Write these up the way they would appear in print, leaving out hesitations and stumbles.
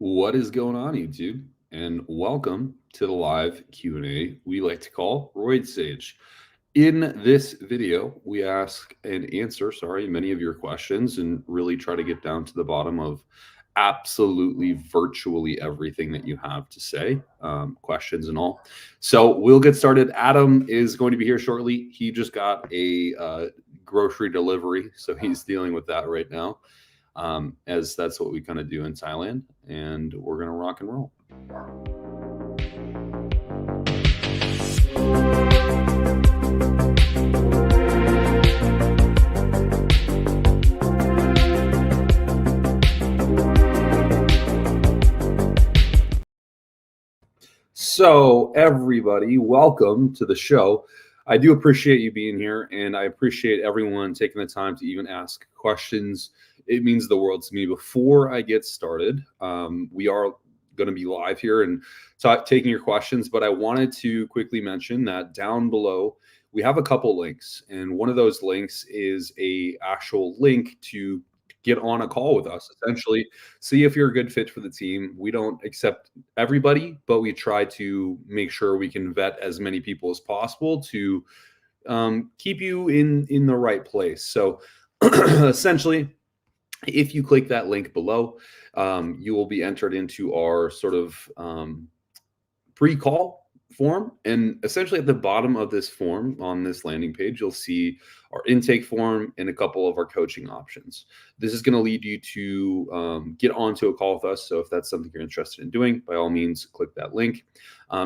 What is going on, YouTube? And welcome to the live Q&A we like to call Roid Stage. In this video, we ask and answer, many of your questions and really try to get down to the bottom of absolutely virtually everything that you have to say, questions and all. So we'll get started. Adam is going to be here shortly. He just got a grocery delivery, so he's dealing with that right now. As that's what we kind of do in Thailand, and we're going to rock and roll. So, everybody, welcome to the show. I do appreciate you being here, and I appreciate everyone taking the time to even ask questions. It means the world to me. Before I get started, we are going to be live here and taking your questions, but I wanted to quickly mention that down below, we have a couple links, and one of those links is a actual link to get on a call with us, essentially see if you're a good fit for the team. We don't accept everybody, but we try to make sure we can vet as many people as possible to keep you in the right place. So essentially, if you click that link below, you will be entered into our sort of pre-call form. And essentially at the bottom of this form on this landing page, you'll see our intake form and a couple of our coaching options. This is going to lead you to get onto a call with us. So if that's something you're interested in doing, by all means, click that link.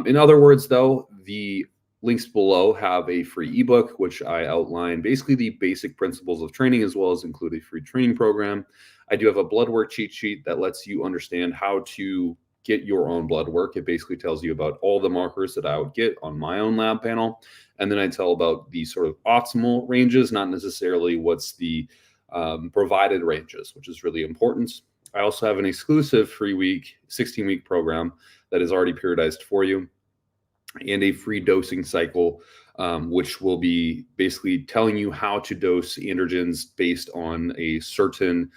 In other words, though, the links below have a free ebook, which I outline basically the basic principles of training, as well as include a free training program. I do have a blood work cheat sheet that lets you understand how to get your own blood work. It basically tells you about all the markers that I would get on my own lab panel. And then I tell about the sort of optimal ranges, not necessarily what's the provided ranges, which is really important. I also have an exclusive free 16-week program that is already periodized for you, and a free dosing cycle, which will be basically telling you how to dose androgens based on a certain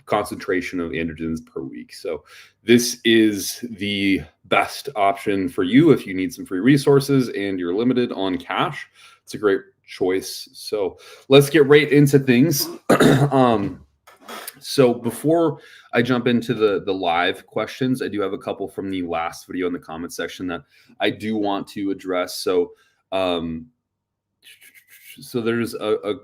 concentration of androgens per week. So this is the best option for you if you need some free resources and you're limited on cash. It's a great choice. So let's get right into things. So before I jump into the live questions, I do have a couple from the last video in the comment section that I do want to address. So there's a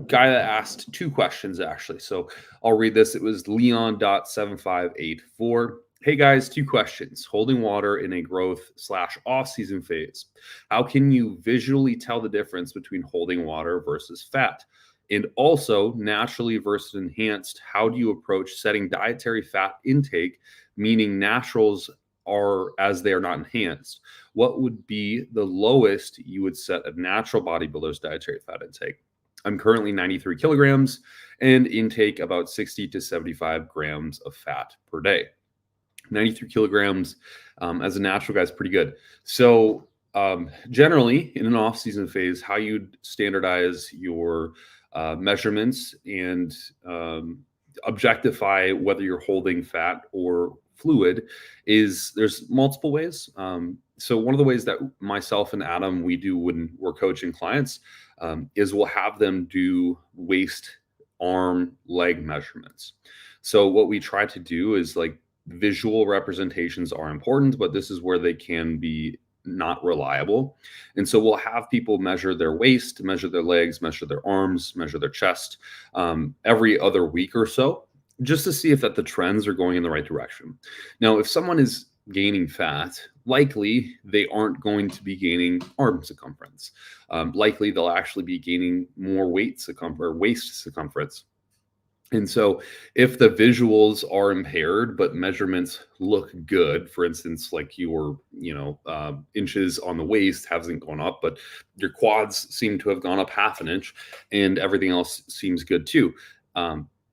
guy that asked two questions, actually. So I'll read this. It was Leon.7584. Hey guys, two questions. Holding water in a growth/off-season phase. How can you visually tell the difference between holding water versus fat? And also, naturally versus enhanced, how do you approach setting dietary fat intake, meaning naturals are as they are not enhanced? What would be the lowest you would set a natural bodybuilder's dietary fat intake? I'm currently 93 kilograms and intake about 60 to 75 grams of fat per day. 93 kilograms as a natural guy is pretty good. So generally, in an off-season phase, how you'd standardize your measurements and objectify whether you're holding fat or fluid is there's multiple ways. So one of the ways that myself and Adam, we do when we're coaching clients is we'll have them do waist, arm, leg measurements. So what we try to do is like visual representations are important, but this is where they can be not reliable. And so we'll have people measure their waist, measure their legs, measure their arms, measure their chest every other week or so, just to see if that the trends are going in the right direction. Now, if someone is gaining fat, likely they aren't going to be gaining arm circumference. Likely they'll actually be gaining more waist circumference. And so if the visuals are impaired, but measurements look good, for instance, like your, inches on the waist hasn't gone up, but your quads seem to have gone up half an inch and everything else seems good too.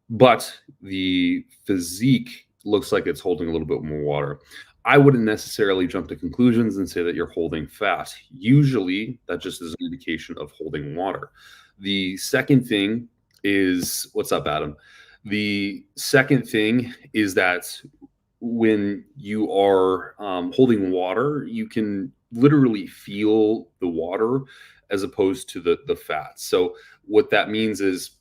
But the physique looks like it's holding a little bit more water. I wouldn't necessarily jump to conclusions and say that you're holding fat. Usually that just is an indication of holding water. The second thing is, what's up, Adam? The second thing is that when you are holding water, you can literally feel the water as opposed to the fat. So what that means is,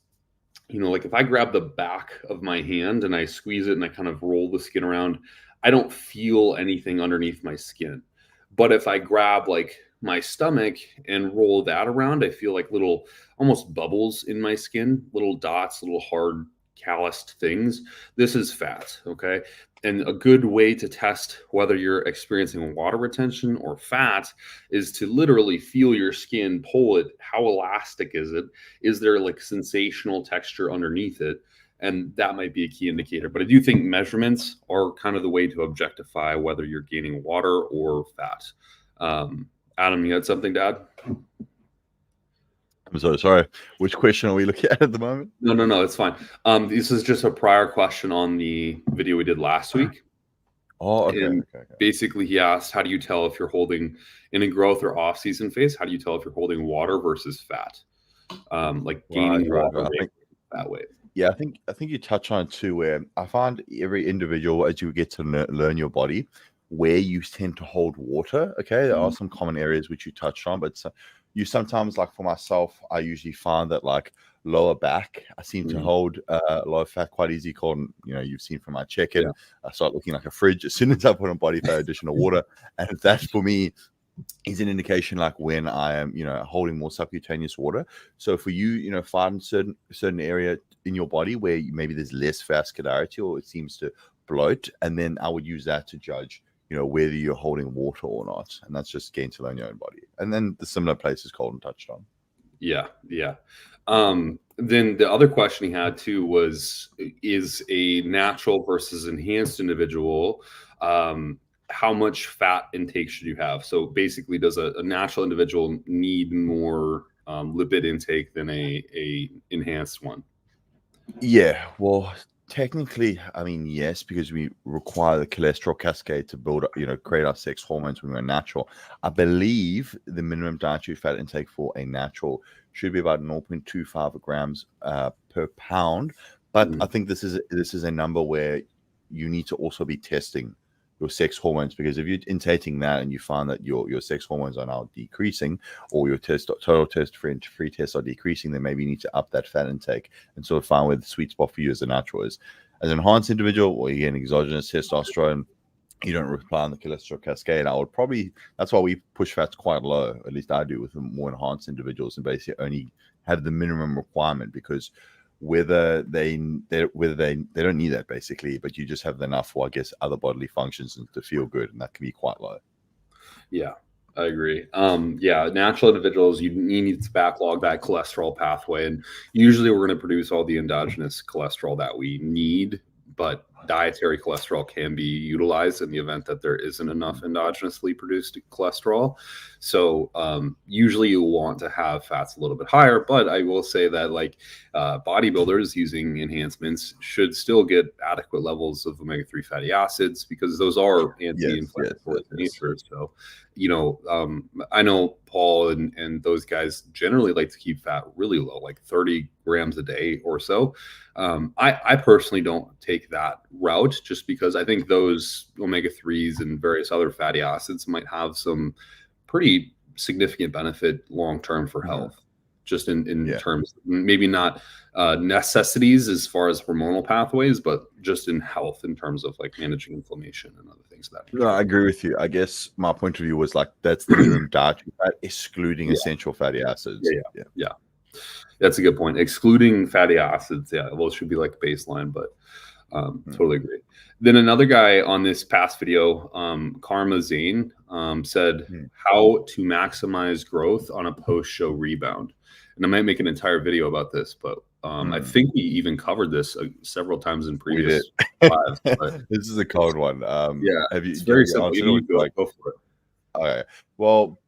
like if I grab the back of my hand and I squeeze it and I kind of roll the skin around, I don't feel anything underneath my skin. But if I grab like my stomach and roll that around, I feel like little almost bubbles in my skin, little dots, little hard calloused things. This is fat. Okay. And a good way to test whether you're experiencing water retention or fat is to literally feel your skin, pull it. How elastic is it? Is there like sensational texture underneath it? And that might be a key indicator. But I do think measurements are kind of the way to objectify whether you're gaining water or fat. Adam, you had something to add? I'm so sorry. Which question are we looking at the moment? No, it's fine. This is just a prior question on the video we did last week. Oh, okay. And basically, he asked, how do you tell if you're holding in a growth or off-season phase? How do you tell if you're holding water versus fat? Like gaining water that way. Yeah, I think you touch on it too, where I find every individual, as you get to learn your body, where you tend to hold water. Okay, there are some common areas which you touched on, but you sometimes, like for myself, I usually find that like lower back, I seem to hold lower fat quite easy. Kolton, you've seen from my check-in, I start looking like a fridge as soon as I put on body fat additional water, and that for me is an indication like when I am, holding more subcutaneous water. So for you, find certain area in your body where maybe there's less vascularity or it seems to bloat, and then I would use that to judge whether you're holding water or not. And that's just getting to learn your own body. And then the similar places Kolton touched on. Yeah. Then the other question he had too was, is a natural versus enhanced individual, how much fat intake should you have? So basically, does a natural individual need more lipid intake than a enhanced one? Yeah, well, technically, I mean, yes, because we require the cholesterol cascade to build, create our sex hormones when we're natural. I believe the minimum dietary fat intake for a natural should be about 0.25 grams per pound. But I think this is a number where you need to also be testing your sex hormones, because if you're intaking that and you find that your sex hormones are now decreasing, or your total testosterone-free tests are decreasing, then maybe you need to up that fat intake and sort of find where the sweet spot for you as a natural is. As an enhanced individual, or you get exogenous testosterone, you don't rely on the cholesterol cascade. That's why we push fats quite low, at least I do with the more enhanced individuals, and basically only have the minimum requirement, because whether they don't need that basically, but you just have enough for, I guess, other bodily functions and to feel good, and that can be quite low. Yeah, I agree. Natural individuals, you need to backlog that cholesterol pathway, and usually we're going to produce all the endogenous cholesterol that we need, but dietary cholesterol can be utilized in the event that there isn't enough endogenously produced cholesterol. So usually you want to have fats a little bit higher, but I will say that like bodybuilders using enhancements should still get adequate levels of omega-3 fatty acids, because those are anti-inflammatory in nature. So, I know Paul and those guys generally like to keep fat really low, like 30 grams a day or so. I personally don't take that route, just because I think those omega-3s and various other fatty acids might have some pretty significant benefit long-term for health, just in terms, maybe not necessities as far as hormonal pathways, but just in health in terms of like managing inflammation and other things of that. No, I agree with you. I guess my point of view was like, that's the minimum dietary fat, excluding essential fatty acids. Yeah. That's a good point. Excluding fatty acids, those should be like baseline, but totally agree. Then another guy on this past video, Karma Zane, said how to maximize growth on a post-show rebound. And I might make an entire video about this, but I think we even covered this several times in previous lives. But this is a cold one. It's very simple. Go for it. Okay. Well,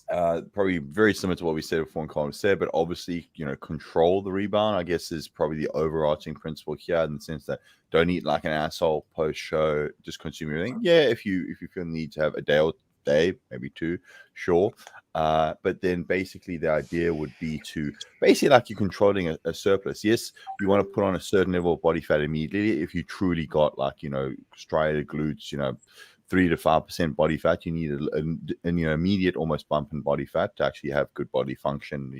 probably very similar to what we said before and Colin said, but obviously, control the rebound, I guess, is probably the overarching principle here, in the sense that don't eat like an asshole post-show, just consume everything. Yeah, if you feel the need to have a day, maybe two, sure. But then basically the idea would be to basically like you're controlling a surplus. Yes, you want to put on a certain level of body fat immediately. If you truly got like, striated glutes, 3 to 5% body fat, you need an immediate almost bump in body fat to actually have good body function,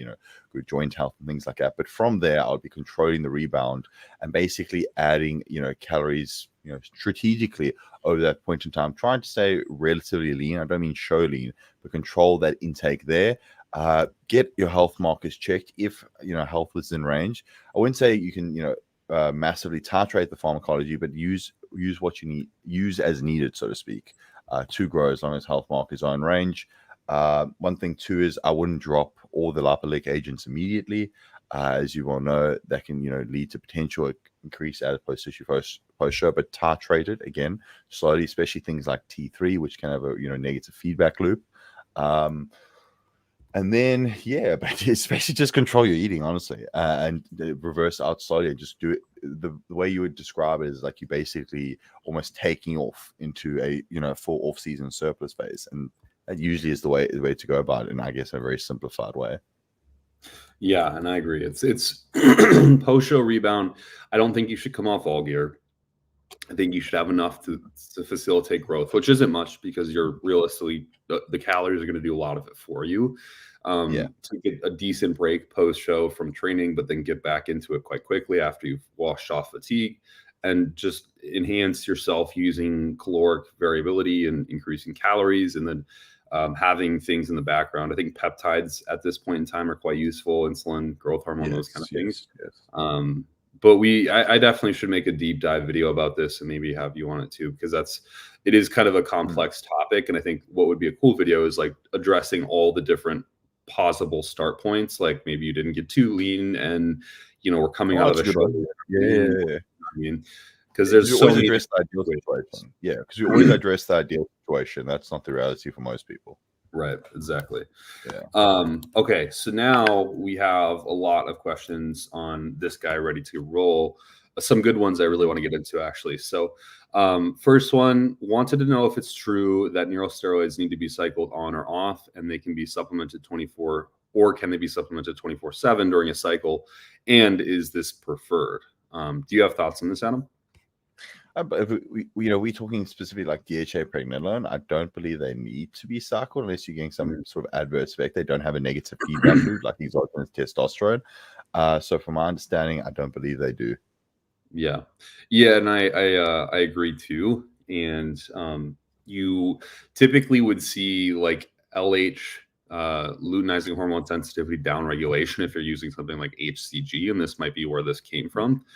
good joint health and things like that. But from there, I'll be controlling the rebound and basically adding, calories, strategically over that point in time, trying to stay relatively lean. I don't mean show lean, but control that intake there. Get your health markers checked if health is in range. I wouldn't say you can massively titrate the pharmacology, but use what you need, use as needed, so to speak, to grow as long as health markers are in range. One thing too is I wouldn't drop all the lipolytic agents immediately. As you well know, that can lead to potential increased adipose tissue post-show, but titrate it again slowly, especially things like T3, which can have a negative feedback loop. And then, but especially just control your eating, honestly, and reverse out slowly and just do it. The way you would describe it is like you basically almost taking off into a, full off-season surplus phase. And that usually is the way to go about it. And I guess a very simplified way. Yeah, and I agree. It's post-show rebound. I don't think you should come off all gear. I think you should have enough to facilitate growth, which isn't much because you're realistically the calories are going to do a lot of it for you. To get a decent break post-show from training, but then get back into it quite quickly after you've washed off fatigue, and just enhance yourself using caloric variability and increasing calories, and then having things in the background. I think peptides at this point in time are quite useful, insulin, growth hormone, those kind of things. Yes. But I definitely should make a deep dive video about this and maybe have you on it too, because it is kind of a complex topic. And I think what would be a cool video is like addressing all the different possible start points. Like maybe you didn't get too lean and, we're coming out of a show. Yeah. I mean, because there's so many address the ideal situation. Yeah, because we always address the ideal situation. That's not the reality for most people. Right, exactly. Yeah. Okay, so now we have a lot of questions on this guy ready to roll. Some good ones I really want to get into, actually. So first one, wanted to know if it's true that neurosteroids need to be cycled on or off, and they can be supplemented 24, or can they be supplemented 24/7 during a cycle? And is this preferred? Do you have thoughts on this, Adam? But we're talking specifically like DHA pregnenolone. I don't believe they need to be cycled unless you're getting some sort of adverse effect. They don't have a negative feedback loop like exogenous testosterone. So from my understanding, I don't believe they do. Yeah, and I agree too. And you typically would see like LH, luteinizing hormone sensitivity downregulation if you're using something like HCG, and this might be where this came from.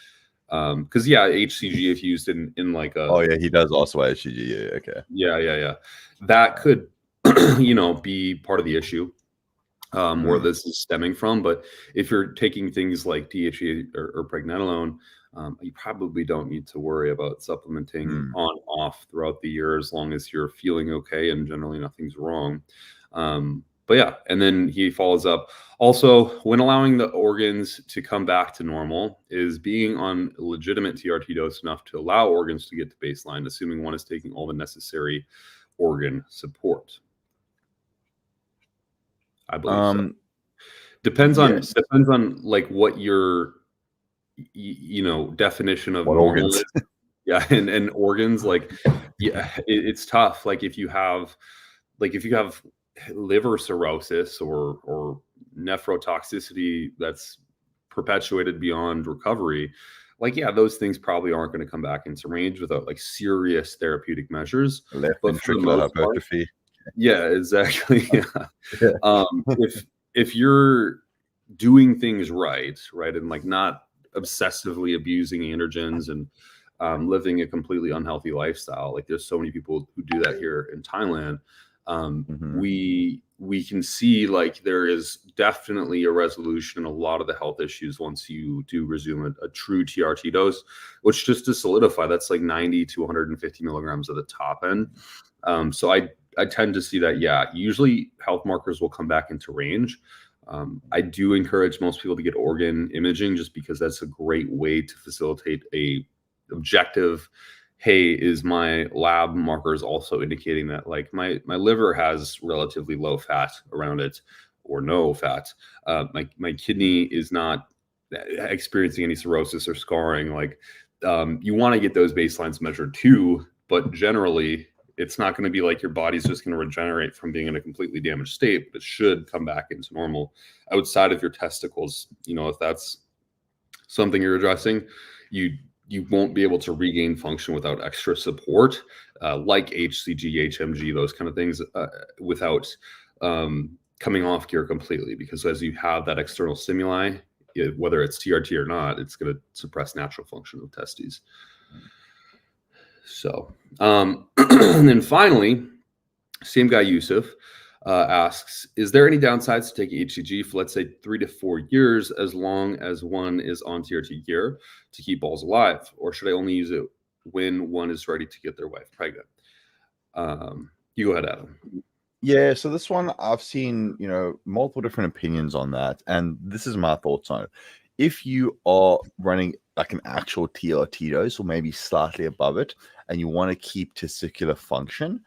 Because HCG, if used in like a he does also HCG. Okay. Yeah. That could be part of the issue where this is stemming from. But if you're taking things like DHA or pregnenolone, you probably don't need to worry about supplementing on off throughout the year as long as you're feeling okay and generally nothing's wrong. But yeah, and then he follows up. Also, when allowing the organs to come back to normal, is being on a legitimate TRT dose enough to allow organs to get to baseline, assuming one is taking all the necessary organ support? I believe so. Depends on like what your definition of normal organs is. Yeah, and organs, like it's tough. Like if you have liver cirrhosis or nephrotoxicity that's perpetuated beyond recovery, those things probably aren't going to come back into range without like serious therapeutic measures. Left ventricular hypertrophy. Yeah, exactly. Yeah. If you're doing things right, and like not obsessively abusing androgens and living a completely unhealthy lifestyle, like there's so many people who do that here in Thailand. We can see like there is definitely a resolution in a lot of the health issues once you do resume a true TRT dose, which just to solidify, that's like 90 to 150 milligrams at the top end. So I tend to see that, usually health markers will come back into range. I do encourage most people to get organ imaging just because that's a great way to facilitate a objective hey, is my lab markers also indicating that like my liver has relatively low fat around it or no fat? My kidney is not experiencing any cirrhosis or scarring. Like you want to get those baselines measured too, but generally it's not going to be like your body's just going to regenerate from being in a completely damaged state, but it should come back into normal outside of your testicles. If that's something you're addressing, you won't be able to regain function without extra support, like HCG, HMG, those kind of things, without coming off gear completely. Because as you have that external stimuli, whether it's TRT or not, it's going to suppress natural function of testes. So, and then finally, same guy Yusuf asks, is there any downsides to taking HCG for, let's say, 3 to 4 years, as long as one is on TRT gear to keep balls alive? Or should I only use it when one is ready to get their wife pregnant? You go ahead, Adam. Yeah, so this one, I've seen, multiple different opinions on that. And this is my thoughts on it. If you are running like an actual TRT dose or maybe slightly above it, and you want to keep testicular function,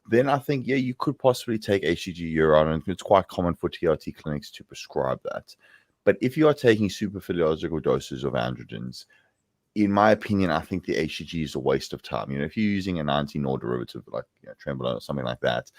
then I think, yeah, you could possibly take HCG year-round, and it's quite common for TRT clinics to prescribe that. But if you are taking superphysiological doses of androgens, in my opinion, I think the HCG is a waste of time. If you're using a 19-nor derivative like Trenbolone or something like that,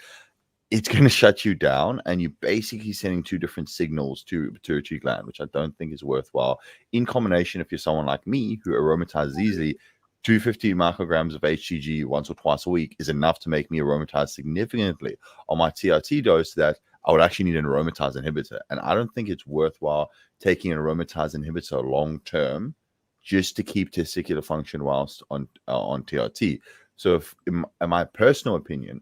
it's going to shut you down, and you're basically sending two different signals to the pituitary gland, which I don't think is worthwhile. In combination, if you're someone like me who aromatizes easily, 250 micrograms of HCG once or twice a week is enough to make me aromatize significantly on my TRT dose that I would actually need an aromatase inhibitor. And I don't think it's worthwhile taking an aromatase inhibitor long term just to keep testicular function whilst on TRT. So in my personal opinion,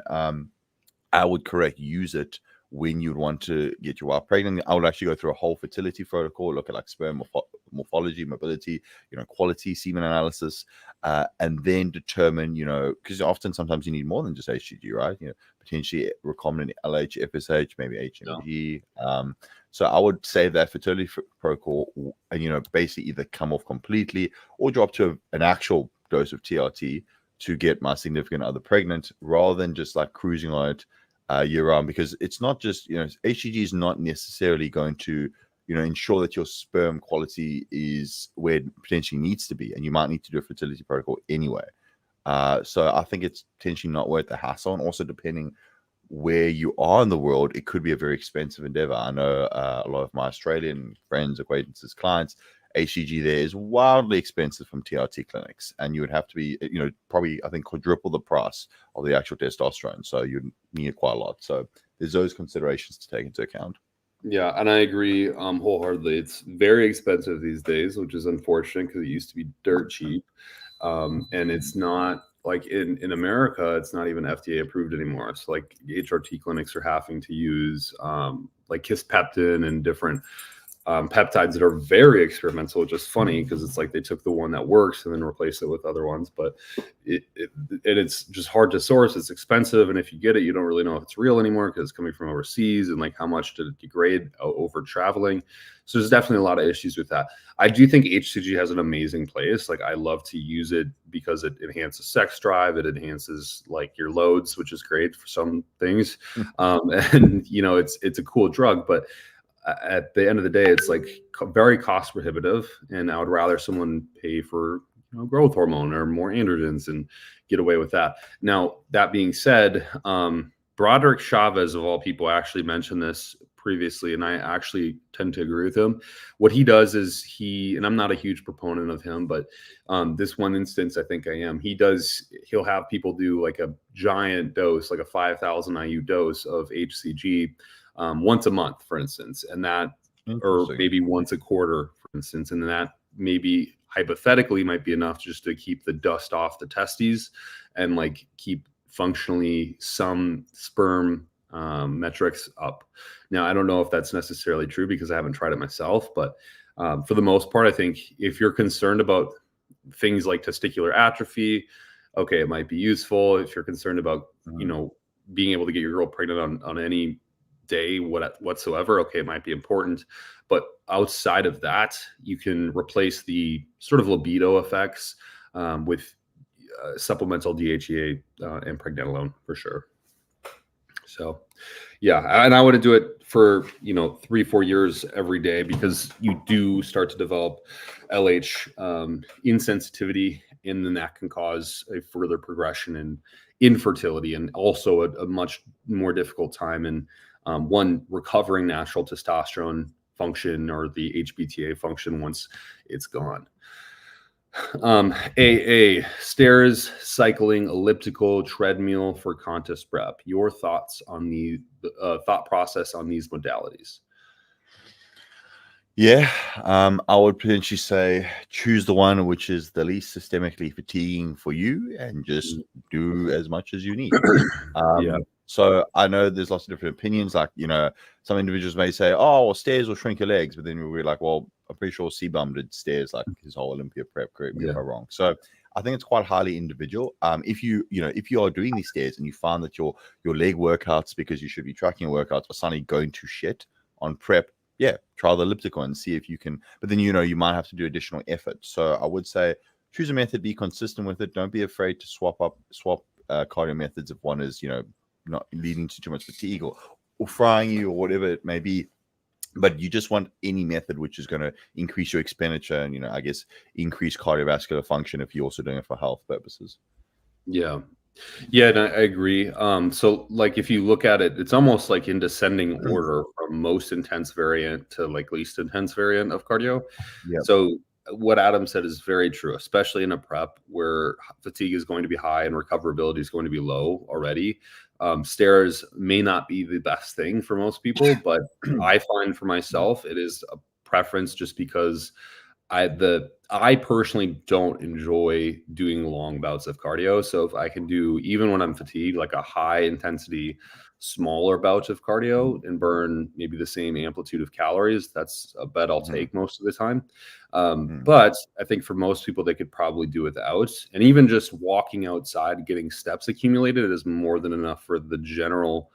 I would use it when you'd want to get your wife pregnant. I would actually go through a whole fertility protocol, look at like sperm morphology, mobility, quality, semen analysis, and then determine, because sometimes you need more than just HCG, right? Potentially recombinant LH, FSH, maybe HMG. Yeah. So I would say that fertility protocol, and basically either come off completely or drop to an actual dose of TRT to get my significant other pregnant, rather than just like cruising on it year round. Because it's not just, HCG is not necessarily going to, ensure that your sperm quality is where it potentially needs to be, and you might need to do a fertility protocol anyway. So I think it's potentially not worth the hassle, and also depending where you are in the world, it could be a very expensive endeavor. I know a lot of my Australian friends, acquaintances, clients, HCG there is wildly expensive from TRT clinics, and you would have to be, probably, I think, quadruple the price of the actual testosterone. So you'd need quite a lot. So there's those considerations to take into account. Yeah, and I agree wholeheartedly. It's very expensive these days, which is unfortunate because it used to be dirt cheap. And it's not like in America, it's not even FDA approved anymore. So like HRT clinics are having to use like kisspeptin and different peptides that are very experimental, which is funny because it's like they took the one that works and then replaced it with other ones. But it's just hard to source. It's expensive, and if you get it, you don't really know if it's real anymore because it's coming from overseas, and like how much did it degrade over traveling. So there's definitely a lot of issues with that. I do think HCG has an amazing place. Like I love to use it because it enhances sex drive. It enhances like your loads, which is great for some things. And it's a cool drug, but at the end of the day, it's like very cost prohibitive, and I would rather someone pay for growth hormone or more androgens and get away with that. Now, that being said, Broderick Chavez, of all people, actually mentioned this previously, and I actually tend to agree with him. What he does is and I'm not a huge proponent of him, but this one instance, I think I am. He'll have people do like a giant dose, like a 5,000 IU dose of HCG once a month, for instance, and that, or maybe once a quarter, for instance, and that maybe hypothetically might be enough just to keep the dust off the testes and like keep functionally some sperm metrics up. Now, I don't know if that's necessarily true because I haven't tried it myself, but for the most part, I think if you're concerned about things like testicular atrophy, okay, it might be useful. If you're concerned about, being able to get your girl pregnant on any day whatsoever, okay, it might be important. But outside of that, you can replace the sort of libido effects with supplemental DHEA and pregnenolone for sure. So, yeah, and I want to do it for 3-4 years every day, because you do start to develop LH insensitivity, and then that can cause a further progression in infertility, and also a much more difficult time in recovering natural testosterone function or the HBTA function once it's gone. Stairs, cycling, elliptical, treadmill for contest prep. Your thoughts on the thought process on these modalities? Yeah, I would potentially say choose the one which is the least systemically fatiguing for you, and just do as much as you need. Yeah. So I know there's lots of different opinions. Like, some individuals may say, "Oh, well, stairs will shrink your legs," but then we're like, "Well, I'm pretty sure C-Bum did stairs like his whole Olympia prep. Correct me if I'm wrong." So I think it's quite highly individual. If you are doing these stairs and you find that your leg workouts, because you should be tracking your workouts, are suddenly going to shit on prep, yeah, try the elliptical and see if you can. But then you might have to do additional effort. So I would say choose a method, be consistent with it. Don't be afraid to swap cardio methods if one is not leading to too much fatigue or frying you or whatever it may be. But you just want any method which is going to increase your expenditure and, I guess, increase cardiovascular function if you're also doing it for health purposes. Yeah. Yeah, and I agree. So like if you look at it, it's almost like in descending order from most intense variant to like least intense variant of cardio. Yeah. So what Adam said is very true, especially in a prep where fatigue is going to be high and recoverability is going to be low already. Stairs may not be the best thing for most people, but I find for myself it is a preference, just because I personally don't enjoy doing long bouts of cardio. So if I can do, even when I'm fatigued, like a high intensity, smaller bout of cardio and burn maybe the same amplitude of calories, that's a bet I'll take most of the time. But I think for most people, they could probably do without. And even just walking outside, getting steps accumulated is more than enough for the general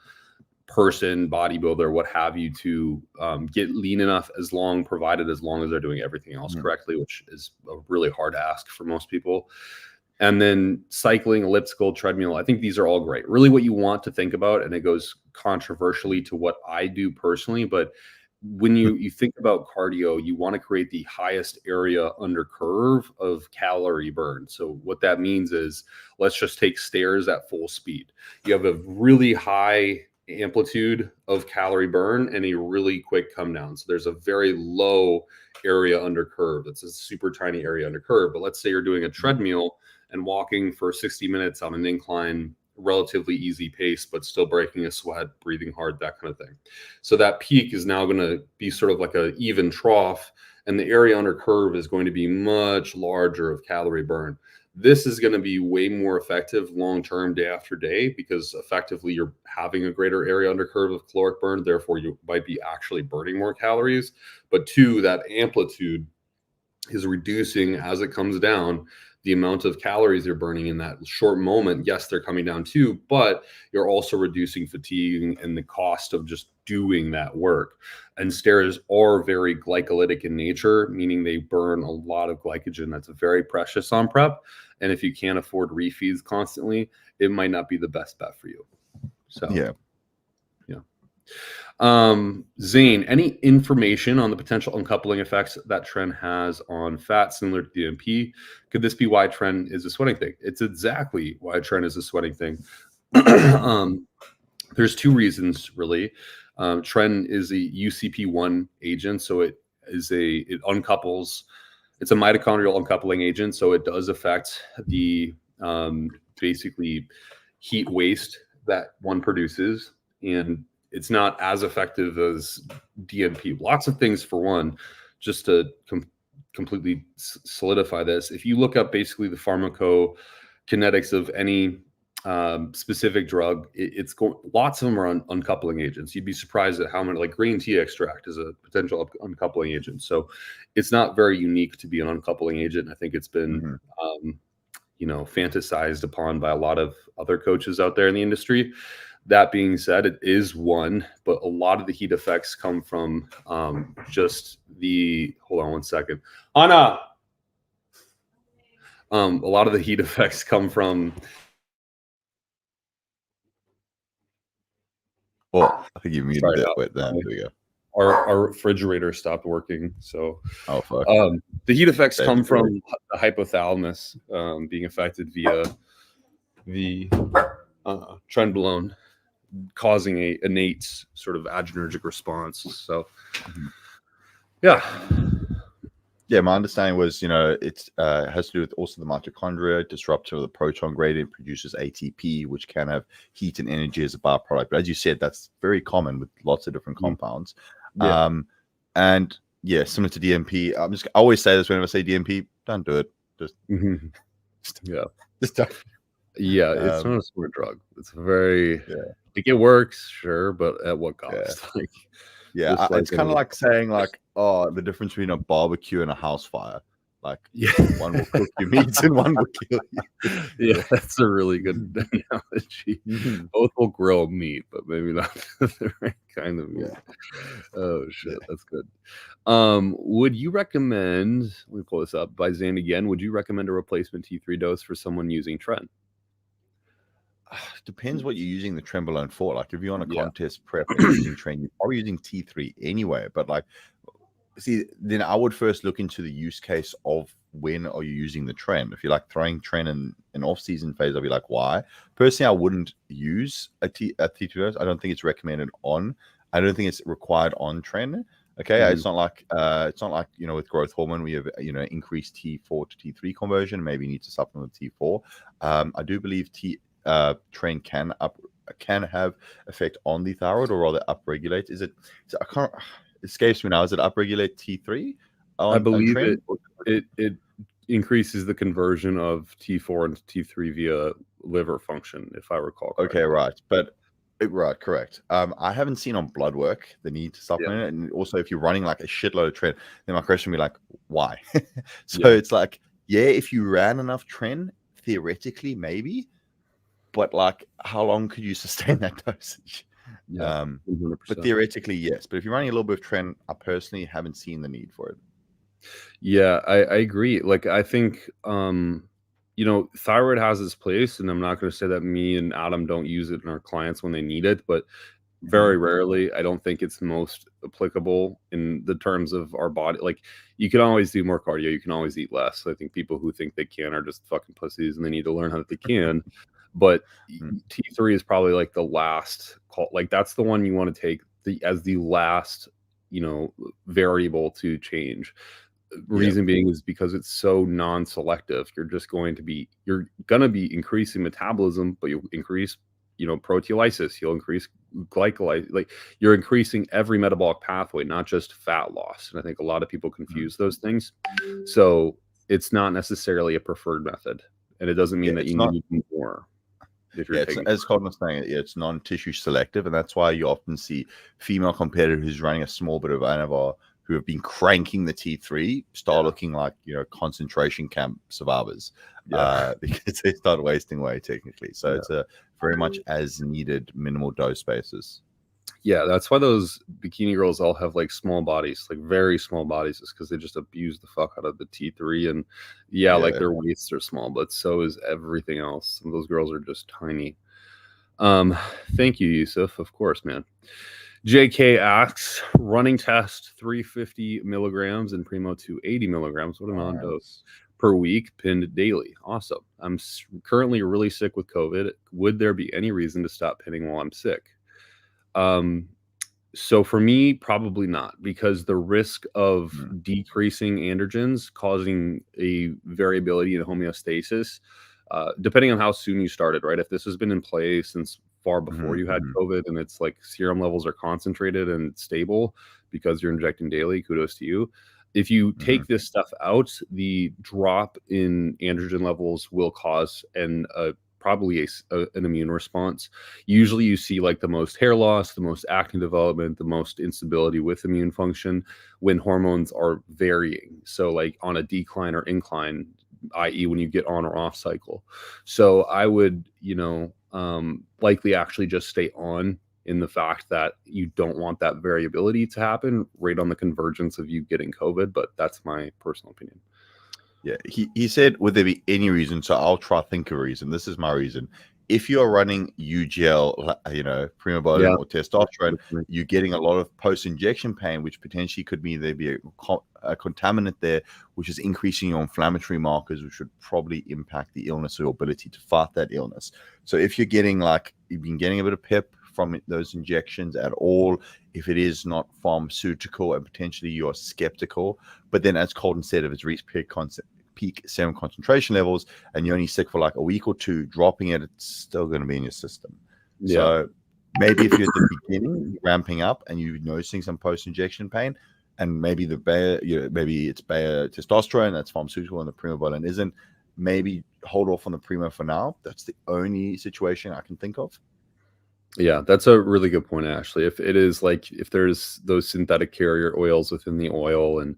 person, bodybuilder, what have you, to get lean enough, provided as long as they're doing everything else correctly, which is a really hard ask for most people. And then cycling, elliptical, treadmill, I think these are all great. Really what you want to think about, and it goes controversially to what I do personally, but when you think about cardio, you want to create the highest area under curve of calorie burn. So what that means is, let's just take stairs at full speed. You have a really high amplitude of calorie burn and a really quick come down. So there's a very low area under curve. It's a super tiny area under curve. But let's say you're doing a treadmill and walking for 60 minutes on an incline, relatively easy pace, but still breaking a sweat, breathing hard, that kind of thing. So that peak is now going to be sort of like an even trough, and the area under curve is going to be much larger of calorie burn. This is going to be way more effective long-term, day after day, because effectively you're having a greater area under curve of caloric burn. Therefore, you might be actually burning more calories. But two, that amplitude is reducing as it comes down. The amount of calories you're burning in that short moment, yes, they're coming down too, but you're also reducing fatigue and the cost of just doing that work. And stairs are very glycolytic in nature, meaning they burn a lot of glycogen that's very precious on prep. And if you can't afford refeeds constantly, it might not be the best bet for you. So yeah. Zane, any information on the potential uncoupling effects that Tren has on fat similar to DMP? Could this be why Tren is a sweating thing? It's exactly why Tren is a sweating thing. There's two reasons, really. Tren is a UCP1 agent, so it uncouples. It's a mitochondrial uncoupling agent, so it does affect the basically heat waste that one produces, and it's not as effective as DMP. Lots of things. For one, just to completely solidify this, if you look up basically the pharmacokinetics of any specific drug, lots of them are uncoupling agents. You'd be surprised at how many, like green tea extract is a potential uncoupling agent. So it's not very unique to be an uncoupling agent. I think it's been fantasized upon by a lot of other coaches out there in the industry. That being said, it is one, but a lot of the heat effects come from just hold on one second. Anna, A lot of the heat effects come from. Well, I think you muted Sorry, it. Wait, there we go. our refrigerator stopped working. So Oh, fuck. the heat effects come David, from the hypothalamus being affected via the Trenbolone, causing a innate sort of adrenergic response. So, yeah. Yeah, my understanding was, it has to do with also the mitochondria, disruption of the proton gradient, produces ATP, which can have heat and energy as a byproduct. But as you said, that's very common with lots of different compounds. Yeah. And yeah, similar to DMP, I always say this whenever I say DMP, don't do it. Just yeah. Just don't. Yeah, it's not a smart drug. It's very like it works, sure, but at what cost? It's kind of like saying the difference between a barbecue and a house fire. One will cook your meats and one will kill you. Yeah, that's a really good analogy. Both will grill meat, but maybe not the right kind of meat. Oh shit, that's good. Would you recommend, let me pull this up by Zane again, would you recommend a replacement T3 dose for someone using Tren? Depends what you're using the Trenbolone for. Like if you're on a contest prep and you're using Tren, you're probably using T3 anyway. But then I would first look into the use case of when are you using the Tren. If you're like throwing Tren in an off-season phase, I'll be like, why? Personally, I wouldn't use a T3 dose. I don't think it's recommended on. I don't think it's required on Tren. Okay, it's not like with growth hormone we have increased T4 to T3 conversion. Maybe you need to supplement with T4. I do believe Tren can have effect on the thyroid, or rather upregulate. It escapes me now. Is it upregulate T3? I believe it increases the conversion of T4 into T3 via liver function, if I recall correctly. Okay, right. Right, correct. I haven't seen on blood work the need to supplement it. And also if you're running like a shitload of Tren, then my question would be like, why? It's like, if you ran enough Tren, theoretically, maybe. But how long could you sustain that dosage? But theoretically, yes. But if you're running a little bit of Tren, I personally haven't seen the need for it. Yeah, I agree. I think thyroid has its place, and I'm not going to say that me and Adam don't use it in our clients when they need it, but very rarely. I don't think it's most applicable in the terms of our body. You can always do more cardio, you can always eat less. I think people who think they can are just fucking pussies, and they need to learn how they can. But T3 is probably the last call. That's the one you want to take as the last, variable to change. Reason being is because it's so non-selective. You're going to be increasing metabolism, but you'll increase, proteolysis. You'll increase glycolysis. You're increasing every metabolic pathway, not just fat loss. And I think a lot of people confuse those things. So it's not necessarily a preferred method, and it doesn't mean that you need more. As Kolton was saying, it's non-tissue selective, and that's why you often see female competitor who's running a small bit of Anavar who have been cranking the T3 start looking like concentration camp survivors because they start wasting weight technically. So it's a very much as needed minimal dose basis. Yeah, that's why those bikini girls all have small bodies, very small bodies, is because they just abuse the fuck out of the T3. And their waists are small, but so is everything else. Some of those girls are just tiny. Thank you, Yusuf. Of course, man. JK asks, running test 350 milligrams and Primo 280 milligrams. What a non-dose per week, pinned daily. Awesome. I'm currently really sick with COVID. Would there be any reason to stop pinning while I'm sick? So for me, probably not, because the risk of decreasing androgens causing a variability in homeostasis, depending on how soon you started, right? If this has been in play since far before you had COVID, and it's serum levels are concentrated and stable because you're injecting daily, kudos to you. If you take this stuff out, the drop in androgen levels will cause probably an immune response. Usually you see the most hair loss, the most acne development, the most instability with immune function when hormones are varying. So on a decline or incline, i.e. when you get on or off cycle. So I would, likely actually just stay on, in the fact that you don't want that variability to happen right on the convergence of you getting COVID, but that's my personal opinion. Yeah, he said, would there be any reason? So I'll try think of a reason. This is my reason. If you're running UGL, primobolan Yeah. or testosterone, you're getting a lot of post-injection pain, which potentially could mean there be a contaminant there, which is increasing your inflammatory markers, which would probably impact the illness or your ability to fight that illness. So if you're getting you've been getting a bit of pip from those injections at all, if it is not pharmaceutical and potentially you're skeptical, but then as Kolton said, if it's reached peak serum concentration levels and you're only sick for like a week or two, dropping it, it's still going to be in your system. Yeah. So maybe if you're at the beginning, ramping up and you're noticing some post-injection pain, and maybe maybe it's Bayer testosterone that's pharmaceutical and the primobolan isn't, maybe hold off on the primo for now. That's the only situation I can think of. Yeah, that's a really good point, Ashley. If it is if there's those synthetic carrier oils within the oil and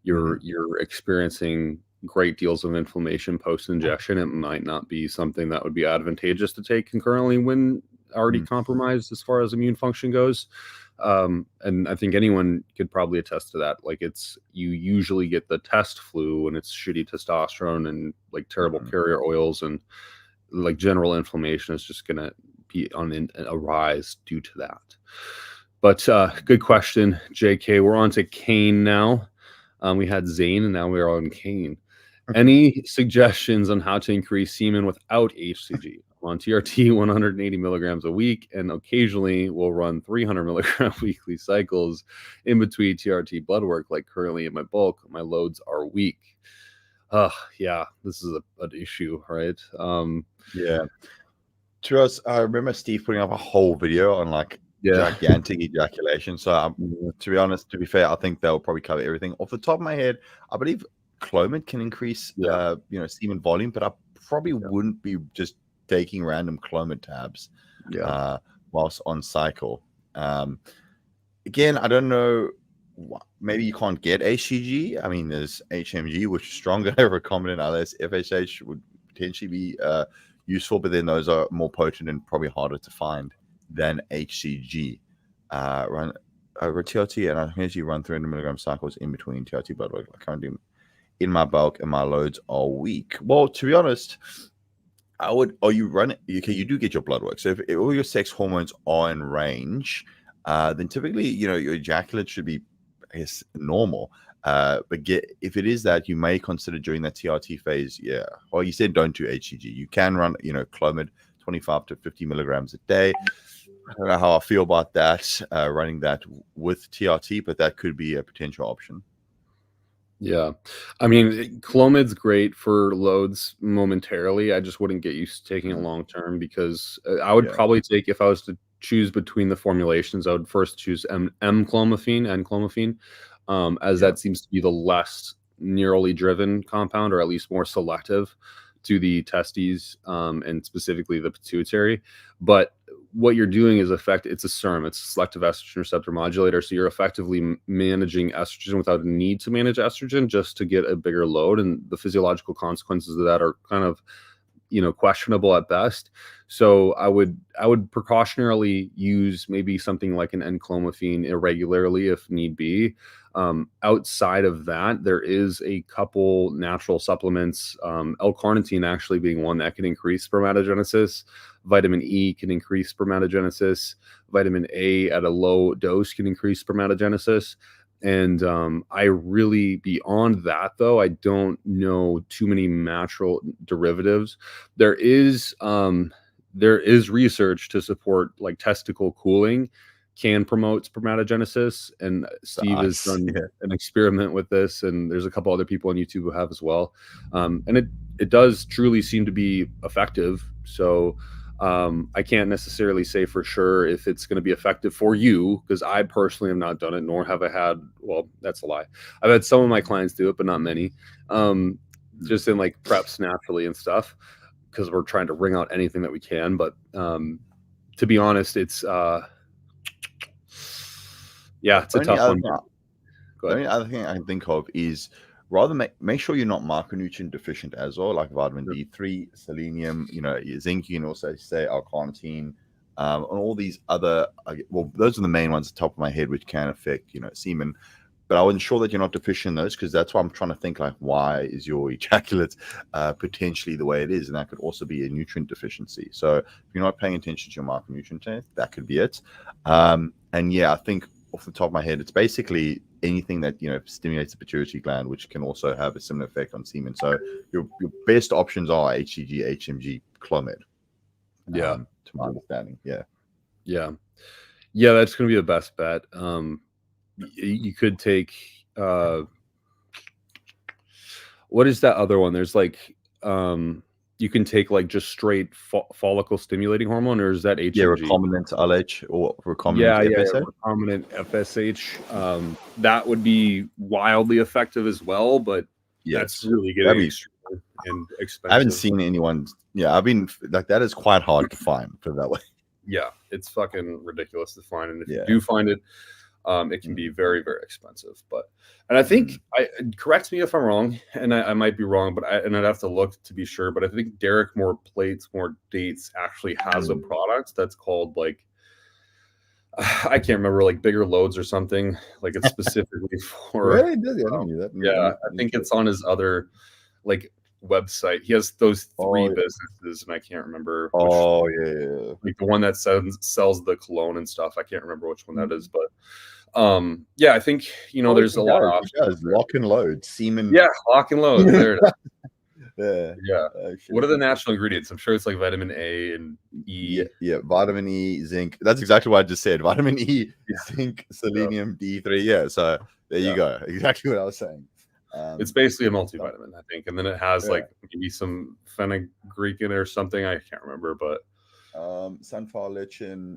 you're experiencing great deals of inflammation post-injection, it might not be something that would be advantageous to take concurrently when already compromised as far as immune function goes. And I think anyone could probably attest to that. You usually get the test flu and it's shitty testosterone and terrible carrier oils, and general inflammation is just going to be on a rise due to that. But good question, JK. We're on to Kane now. We had Zane and now we're on Kane. Any suggestions on how to increase semen without HCG? I'm on TRT 180 milligrams a week, and occasionally we'll run 300 milligram weekly cycles in between TRT blood work. Like currently in my bulk, my loads are weak. Yeah, this is an issue, right? Yeah. To us, I remember Steve putting up a whole video on gigantic ejaculation. So to be honest, to be fair, I think they'll probably cover everything. Off the top of my head, I believe Clomid can increase semen volume, but I probably wouldn't be just taking random Clomid tabs whilst on cycle. Again, I don't know, maybe you can't get HCG. I mean, there's HMG, which is stronger, recombinant others. FSH would potentially be useful, but then those are more potent and probably harder to find than HCG. Run TRT, and I can actually run 300 milligram cycles in between TRT blood work. I can't do in my bulk, and my loads are weak. Well, to be honest, I would. Or you run it. You do get your blood work. So if all your sex hormones are in range, then typically your ejaculate should be, I guess, normal. But if it is that, you may consider during that TRT phase. Yeah. Well, you said don't do HCG. You can run Clomid 25 to 50 milligrams a day. I don't know how I feel about that, running that with TRT, but that could be a potential option. Yeah. I mean, Clomid's great for loads momentarily. I just wouldn't get used to taking it long term, because I would probably take, if I was to choose between the formulations, I would first choose N-clomiphene, as that seems to be the less neurally driven compound, or at least more selective to the testes and specifically the pituitary. But what you're doing is it's a SERM, it's a selective estrogen receptor modulator. So you're effectively managing estrogen without a need to manage estrogen, just to get a bigger load. And the physiological consequences of that are kind of, questionable at best. So I would precautionarily use maybe something like an N-clomiphene irregularly if need be. Outside of that, there is a couple natural supplements, L-carnitine actually being one that can increase spermatogenesis. Vitamin E can increase spermatogenesis. Vitamin A at a low dose can increase spermatogenesis. And I really, beyond that, though, I don't know too many natural derivatives. There is research to support testicle cooling can promote spermatogenesis, and Steve has done an experiment with this, and there's a couple other people on YouTube who have as well, and it does truly seem to be effective. So I can't necessarily say for sure if it's going to be effective for you, because I personally have not done it, nor have I had, well, that's a lie. I've had some of my clients do it, but not many, just in preps naturally and stuff, because we're trying to wring out anything that we can. But to be honest, it's it's a tough one. The only other thing I can think of is rather make sure you're not micronutrient deficient as well, like vitamin D3, selenium, zinc. You can also say L-carnitine, and all these other. Well, those are the main ones at the top of my head, which can affect semen. but I would ensure that you're not deficient in those, because that's why I'm trying to think, like, why is your ejaculate potentially the way it is? And that could also be a nutrient deficiency. So if you're not paying attention to your micronutrient intake, that could be it. And yeah, I think off the top of my head, it's basically anything that, you know, stimulates the pituitary gland, which can also have a similar effect on semen. So your best options are HCG, HMG, Clomid. Yeah, to my understanding. Yeah, that's going to be the best bet. You could take what is that other one? There's like you can take like just straight follicle stimulating hormone, or is that HMG? Yeah, recombinant LH or recombinant FSH? Recombinant FSH. That would be wildly effective as well, but that's really getting extreme and expensive. I haven't seen anyone. Yeah, I've been like, that is quite hard to find, put it that way. Yeah, it's fucking ridiculous to find, and if you do find it, it can be very, very expensive. And I think, correct me if I'm wrong, and I might be wrong, but I'd have to look to be sure. But I think Derek More Plates, More Dates actually has a product that's called, like, I can't remember, like Bigger Loads or something. Like, it's specifically for. Really? Does he? I didn't know that. Yeah, I think it's on his other like website. He has those three businesses, and I can't remember. Which, like the one that sells the cologne and stuff. I can't remember which one that is, but yeah, I think, you know, there's a lot of options. Lock and load, semen. Yeah, lock and load. There it is. Yeah. What are the natural ingredients? I'm sure it's like vitamin A and E. Yeah, vitamin E, zinc. That's exactly what I just said. Vitamin E, zinc, selenium, D3. Yeah, so there you go. Exactly what I was saying. It's basically a multivitamin, I think, and then it has like maybe some fenugreek in it or something. I can't remember, but sunflower lecithin,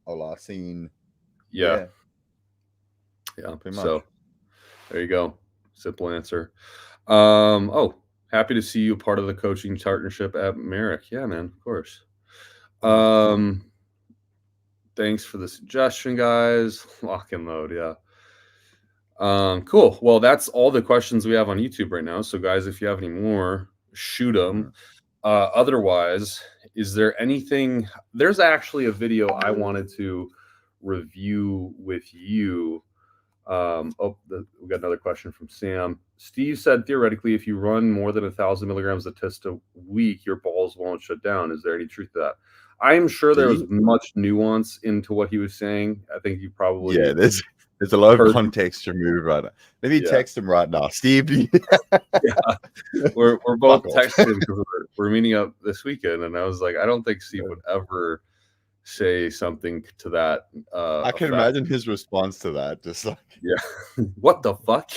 olacine. Yeah, pretty much. So there you go. Simple answer. Happy to see you part of the coaching partnership at Merrick. Yeah, man, of course. Thanks for the suggestion, guys. Lock and load. Yeah. Cool. Well, that's all the questions we have on YouTube right now. So guys, if you have any more, shoot them. Otherwise, is there anything? There's actually a video I wanted to review with you. We got another question from Sam. Steve said, theoretically, if you run more than 1,000 milligrams of test a week, your balls won't shut down. Is there any truth to that? I am sure there was much nuance into what he was saying. I think you probably there's a lot of context to move right now. Maybe text him right now, Steve. We're both texting because we're meeting up this weekend, and I was like, I don't think Steve would ever say something to that. I can imagine his response to that, just like, what the fuck?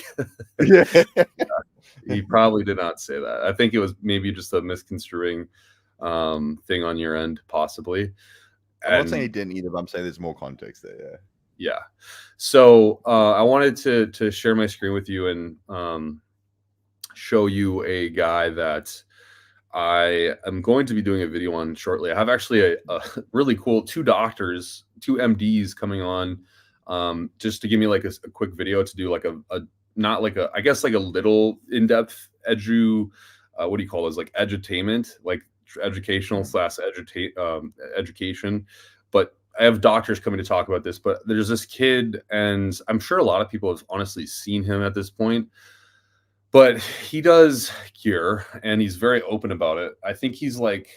He probably did not say that. I think it was maybe just a misconstruing thing on your end, possibly. I'm not saying he didn't either, but I'm saying there's more context there. Yeah. So I wanted to share my screen with you and show you a guy that I am going to be doing a video on shortly. I have actually a really cool two MDs coming on just to give me like a quick video to do like I guess like a little in-depth what do you call this? Like edutainment, like educational / education. But I have doctors coming to talk about this, but there's this kid, and I'm sure a lot of people have honestly seen him at this point, but he does cure and he's very open about it. I think he's like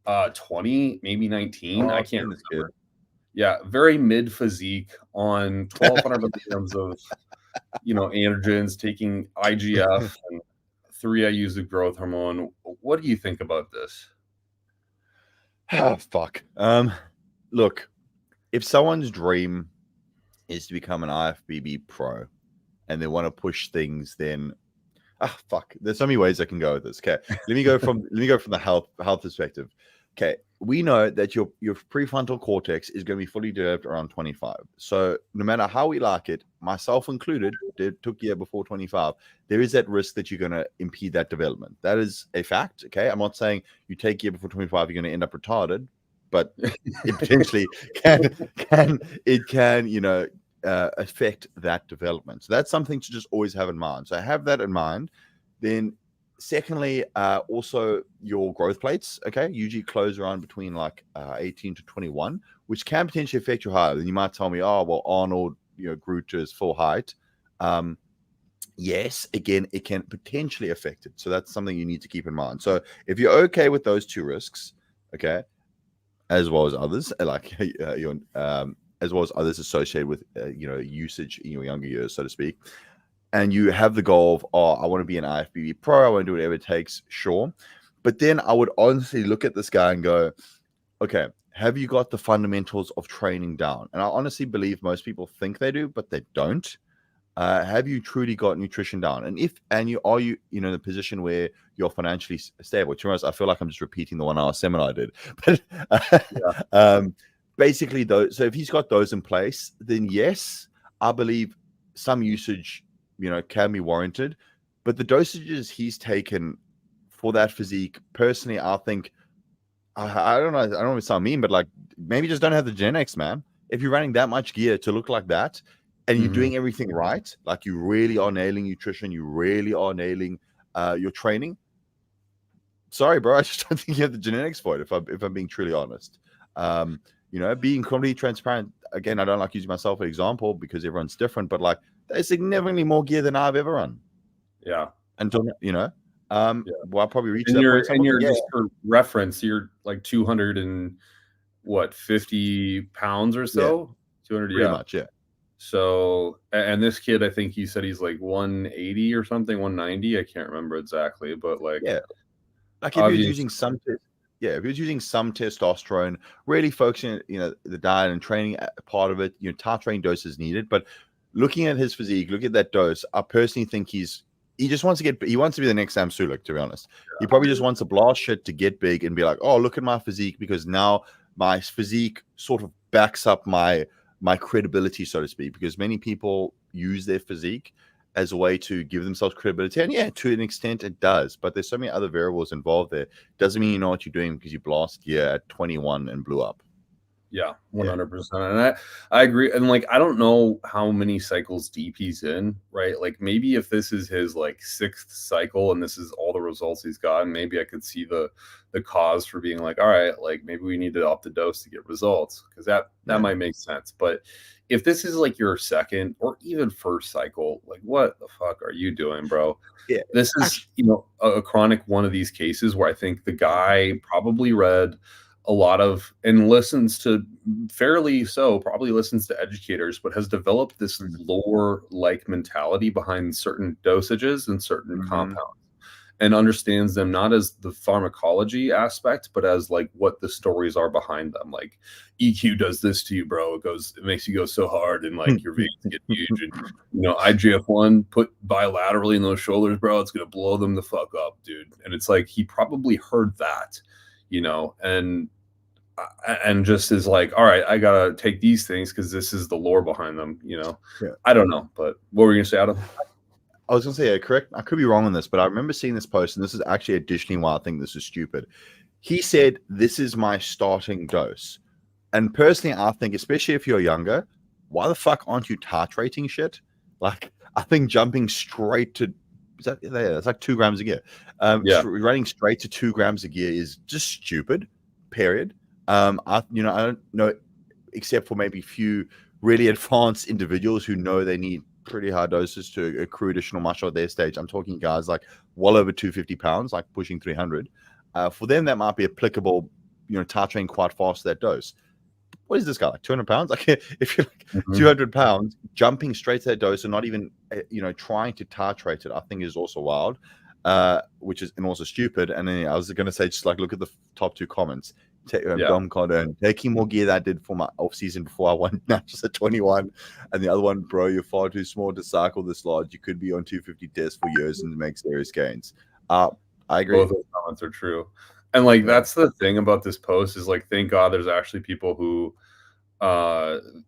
20, maybe 19. I can't remember. Yeah, very mid physique on 1,200 milligrams of, androgens, taking IGF and 3 IUs of growth hormone. What do you think about this? Oh, fuck. Look, if someone's dream is to become an IFBB pro and they want to push things, then there's so many ways I can go with this. Okay, let me go from the health perspective. Okay, we know that your prefrontal cortex is going to be fully developed around 25. So no matter how we like it, myself included, it took year before 25, there is that risk that you're going to impede that development. That is a fact. Okay, I'm not saying you take year before 25, you're going to end up retarded, but it potentially can affect that development. So that's something to just always have in mind. So have that in mind. Then secondly, also your growth plates, okay, usually close around between like 18 to 21, which can potentially affect your height. And you might tell me, oh, well, Arnold, grew to his full height. Yes, again, it can potentially affect it. So that's something you need to keep in mind. So if you're okay with those two risks, okay, as well as others, like as well as others associated with usage in your younger years, so to speak, and you have the goal of, oh, I want to be an IFBB pro, I want to do whatever it takes, sure. But then I would honestly look at this guy and go, okay, have you got the fundamentals of training down? And I honestly believe most people think they do, but they don't. Have you truly got nutrition down? And are you in the position where you're financially stable? To be honest, I feel like I'm just repeating the 1 hour seminar I did. But basically, though, so if he's got those in place, then yes, I believe some usage, can be warranted. But the dosages he's taken for that physique, personally, I think, I don't know if it sounds mean, but like maybe just don't have the genetics, man. If you're running that much gear to look like that, and you're doing everything right, like you really are nailing nutrition, you really are nailing your training. Sorry, bro, I just don't think you have the genetics for it. If I'm being truly honest, being completely transparent. Again, I don't like using myself as an example because everyone's different, but like there's significantly more gear than I've ever run. Yeah. Until well, I'll probably reach and that you're, point. And you're just for reference, you're like 250 pounds or so. 200, pretty much, yeah. So, and this kid, I think you said he's like 180 or something, 190. I can't remember exactly, but like, like if you're using some, if you're using some testosterone, really focusing, the diet and training part of it, titrating dose is needed. But looking at his physique, look at that dose. I personally think he just wants to he wants to be the next Sam Sulek, to be honest. He probably just wants to blast shit to get big and be like, oh, look at my physique, because now my physique sort of backs up my credibility, so to speak, because many people use their physique as a way to give themselves credibility. And to an extent it does, but there's so many other variables involved there. Doesn't mean you know what you're doing because you blast gear at 21 and blew up. Yeah, 100%. And I agree. And like, I don't know how many cycles deep he's in, right? Like maybe if this is his like 6th cycle and this is all the results he's gotten, maybe I could see the cause for being like, all right, like maybe we need to up the dose to get results, because that might make sense. But if this is like your 2nd or even 1st cycle, like what the fuck are you doing, bro? Yeah, this is a chronic one of these cases where I think the guy probably read a lot of and listens to probably listens to educators, but has developed this lore-like mentality behind certain dosages and certain compounds, and understands them not as the pharmacology aspect, but as like what the stories are behind them. Like EQ does this to you, bro. It makes you go so hard, and like your veins get huge. And IGF-1 put bilaterally in those shoulders, bro, it's gonna blow them the fuck up, dude. And it's like he probably heard that, and just is like, all right, I gotta take these things because this is the lore behind them. I don't know, but what were you gonna say, Adam? I was going to say, correct. I could be wrong on this, but I remember seeing this post, and this is actually additionally why I think this is stupid. He said, this is my starting dose. And personally, I think, especially if you're younger, why the fuck aren't you titrating shit? Like, I think jumping straight to, that's like 2 grams a gear. Running straight to 2 grams a gear is just stupid, period. I don't know, except for maybe few really advanced individuals who know they need pretty high doses to accrue additional muscle at their stage. I'm talking guys like well over 250 pounds, like pushing 300. For them, that might be applicable, titrating quite fast that dose. What is this guy, like 200 pounds? Like if you're like 200 pounds, jumping straight to that dose and not even, trying to titrate it, I think is also wild, which is, and also stupid. And then I was going to say, just like, look at the top 2 comments. Dom Cardone, taking more gear that I did for my off season before I won nationals at 21, and the other one, bro, you're far too small to cycle this large. You could be on 250 tests for years and make serious gains. I agree. Both those comments are true, and like that's the thing about this post is like, thank God there's actually people who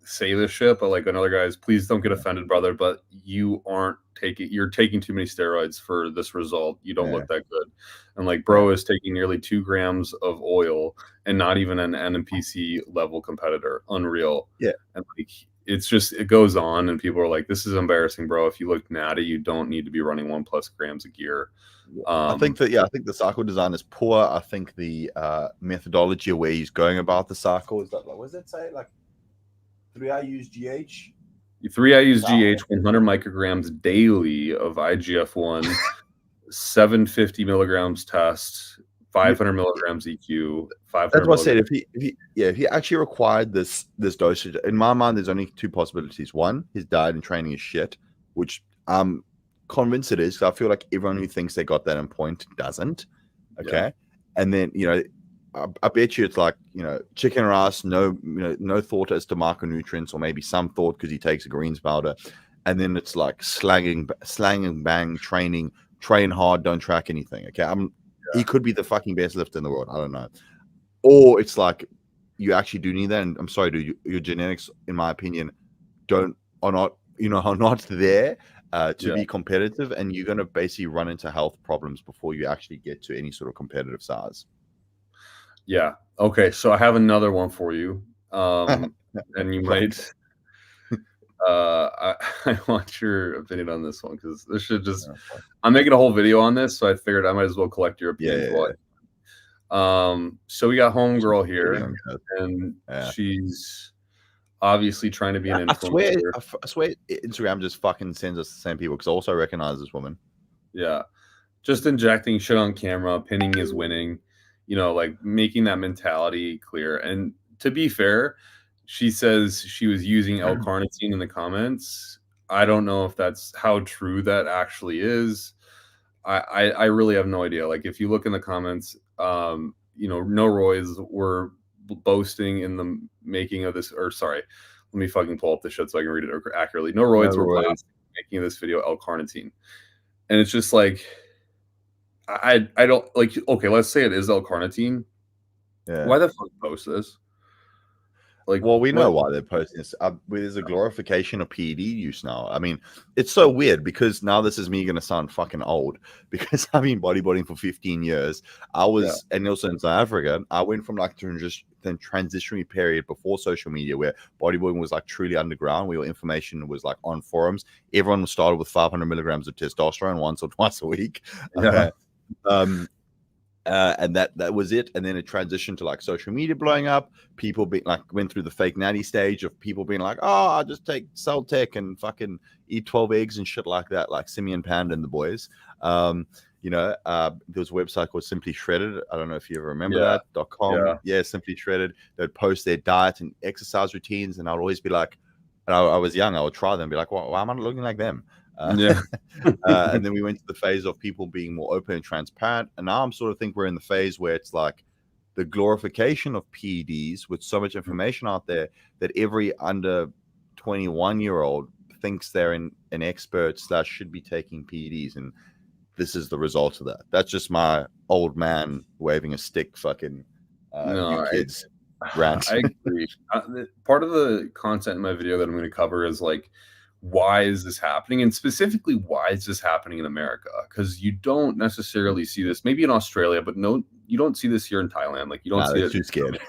say this shit, but like another guy's, please don't get offended, brother, but you're taking too many steroids for this result. You don't look that good. And like bro is taking nearly 2 grams of oil and not even an NMPC level competitor. Unreal. And like it's just, it goes on and people are like, this is embarrassing, bro. If you look natty, you don't need to be running 1+ grams of gear. I think that, I think the cycle design is poor. I think the methodology where he's going about the cycle is that, like, what does that say? Like 3 IUs GH? 3 IUs GH, 100 micrograms daily of IGF-1, 750 milligrams test, 500 milligrams EQ, 500. That's what I said. If he actually required this dosage, in my mind, there's only two possibilities. One, his diet and training is shit, which I'm convinced it is. Because I feel like everyone who thinks they got that on point doesn't. Okay, yeah. And then I bet you it's like chicken rice, no thought as to macronutrients, or maybe some thought because he takes a greens powder, and then it's like slanging bang training, train hard, don't track anything. Okay, he could be the fucking best lifter in the world. I don't know. Or it's like you actually do need that. And I'm sorry, dude, your genetics, in my opinion, are not there to be competitive, and you're going to basically run into health problems before you actually get to any sort of competitive size. Yeah. Okay. So I have another one for you. And you might. I want your opinion on this one, because this should just. I'm making a whole video on this, so I figured I might as well collect your opinion. So we got homegirl here, and she's obviously trying to be an influencer. I swear Instagram just fucking sends us the same people, because I also recognize this woman. Yeah, just injecting shit on camera, pinning is winning, like making that mentality clear. And to be fair, she says she was using L-carnitine in the comments. I don't know if that's how true that actually is. I really have no idea. Like, if you look in the comments, Neuroids were boasting in the making of this, or sorry, let me fucking pull up the shit so I can read it accurately. Neuroids were making this video L-carnitine. And it's just like, I don't like, okay, let's say it is L-carnitine. Yeah. Why the fuck post this? Like, well, we know why they're posting this. There's a glorification of PED use now. I mean, it's so weird, because now this is me going to sound fucking old, because I've been bodybuilding for 15 years. I was, and also in South Africa, I went from like the transitionary period before social media, where bodybuilding was like truly underground, where your information was like on forums. Everyone started with 500 milligrams of testosterone once or twice a week. Yeah. And that was it. And then it transitioned to like social media blowing up. People being like, went through the fake natty stage of people being like, oh, I'll just take Cell Tech and fucking eat 12 eggs and shit like that, like Simeon Panda and the boys. There was a website called Simply Shredded. I don't know if you ever remember that .com. Yeah, Simply Shredded. They'd post their diet and exercise routines, and I'd always be like, and I was young, I would try them and be like, why am I not looking like them? And then we went to the phase of people being more open and transparent, and now I'm sort of think we're in the phase where it's like the glorification of PEDs, with so much information out there that every under 21-year-old thinks they're an expert / should be taking PEDs, and this is the result of that. That's just my old man waving a stick fucking kids rant. I agree. Part of the content in my video that I'm going to cover is like, why is this happening? And specifically, why is this happening in America? Because you don't necessarily see this, maybe in Australia, but no, you don't see this here in Thailand. Like, you don't see it. Too scared.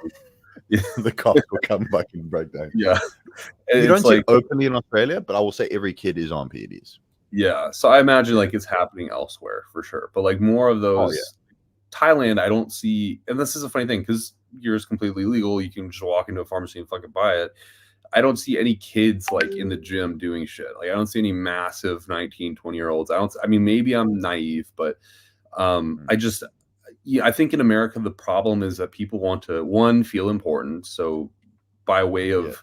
The cops will come back and break down. Yeah. And you don't see it openly in Australia, but I will say every kid is on PEDs. Yeah. So I imagine like it's happening elsewhere for sure. But like more of those, Thailand, I don't see. And this is a funny thing, because gear is completely legal. You can just walk into a pharmacy and fucking buy it. I don't see any kids like in the gym doing shit. Like, I don't see any massive 19, 20-year-olds. I mean, maybe I'm naive, but I think in America, the problem is that people want to, one, feel important. So by way of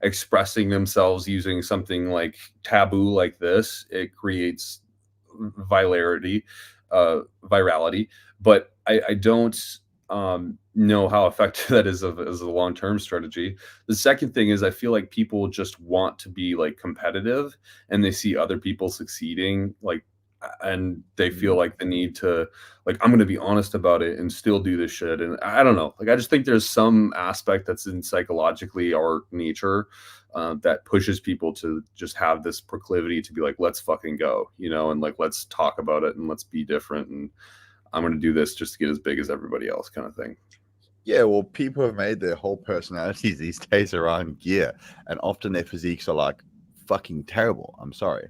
expressing themselves using something like taboo like this, it creates virality. But I don't know how effective that is as a long-term strategy. The second thing is, I feel like people just want to be like competitive, and they see other people succeeding, like, and they feel like the need to, like, I'm going to be honest about it and still do this shit. And I don't know, like, I just think there's some aspect that's in psychologically our nature that pushes people to just have this proclivity to be like, let's fucking go, and like, let's talk about it and let's be different. And I'm going to do this just to get as big as everybody else, kind of thing. Yeah, well, people have made their whole personalities these days around gear, and often their physiques are like fucking terrible. I'm sorry.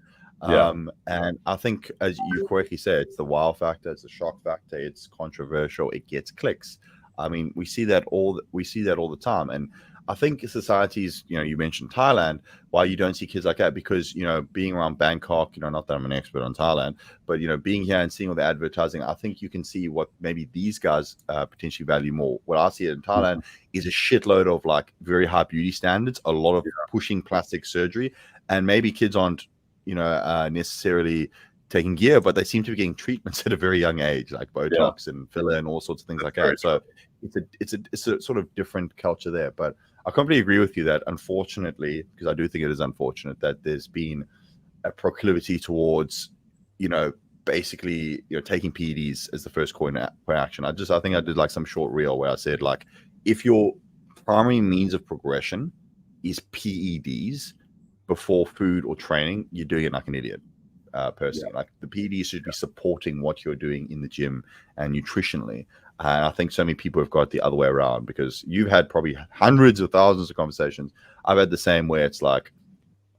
Yeah. And I think, as you correctly said, it's the wow factor, it's the shock factor, it's controversial, it gets clicks. I mean, we see that all the time, and I think societies, you mentioned Thailand, why you don't see kids like that, because being around Bangkok, not that I'm an expert on Thailand, but being here and seeing all the advertising, I think you can see what maybe these guys potentially value more. What I see in Thailand is a shitload of like very high beauty standards, a lot of pushing plastic surgery, and maybe kids aren't necessarily taking gear, but they seem to be getting treatments at a very young age, like Botox and filler and all sorts of things like that. So it's a sort of different culture there. But I completely agree with you that, unfortunately, because I do think it is unfortunate that there's been a proclivity towards, basically, taking PEDs as the first course of action. I think I did like some short reel where I said, like, if your primary means of progression is PEDs before food or training, you're doing it like an idiot. Personally, like, the PEDs should be supporting what you're doing in the gym and nutritionally. And I think so many people have got it the other way around, because you've had probably hundreds of thousands of conversations. I've had the same, where it's like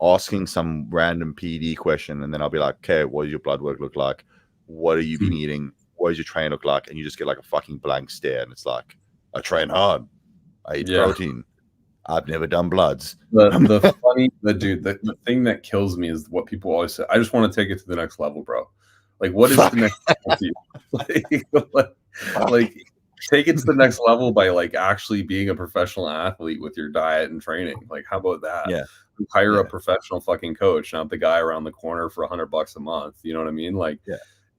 asking some random PED question, and then I'll be like, okay, what does your blood work look like? What have you been eating? What does your training look like? And you just get like a fucking blank stare, and it's like, I train hard, I eat protein, I've never done bloods. The thing that kills me is what people always say, I just want to take it to the next level, bro. Like, what is the next level to you? like, take it to the next level by like actually being a professional athlete with your diet and training. Like, how about that? Yeah. Hire a professional fucking coach, not the guy around the corner for $100 a month. You know what I mean? Like,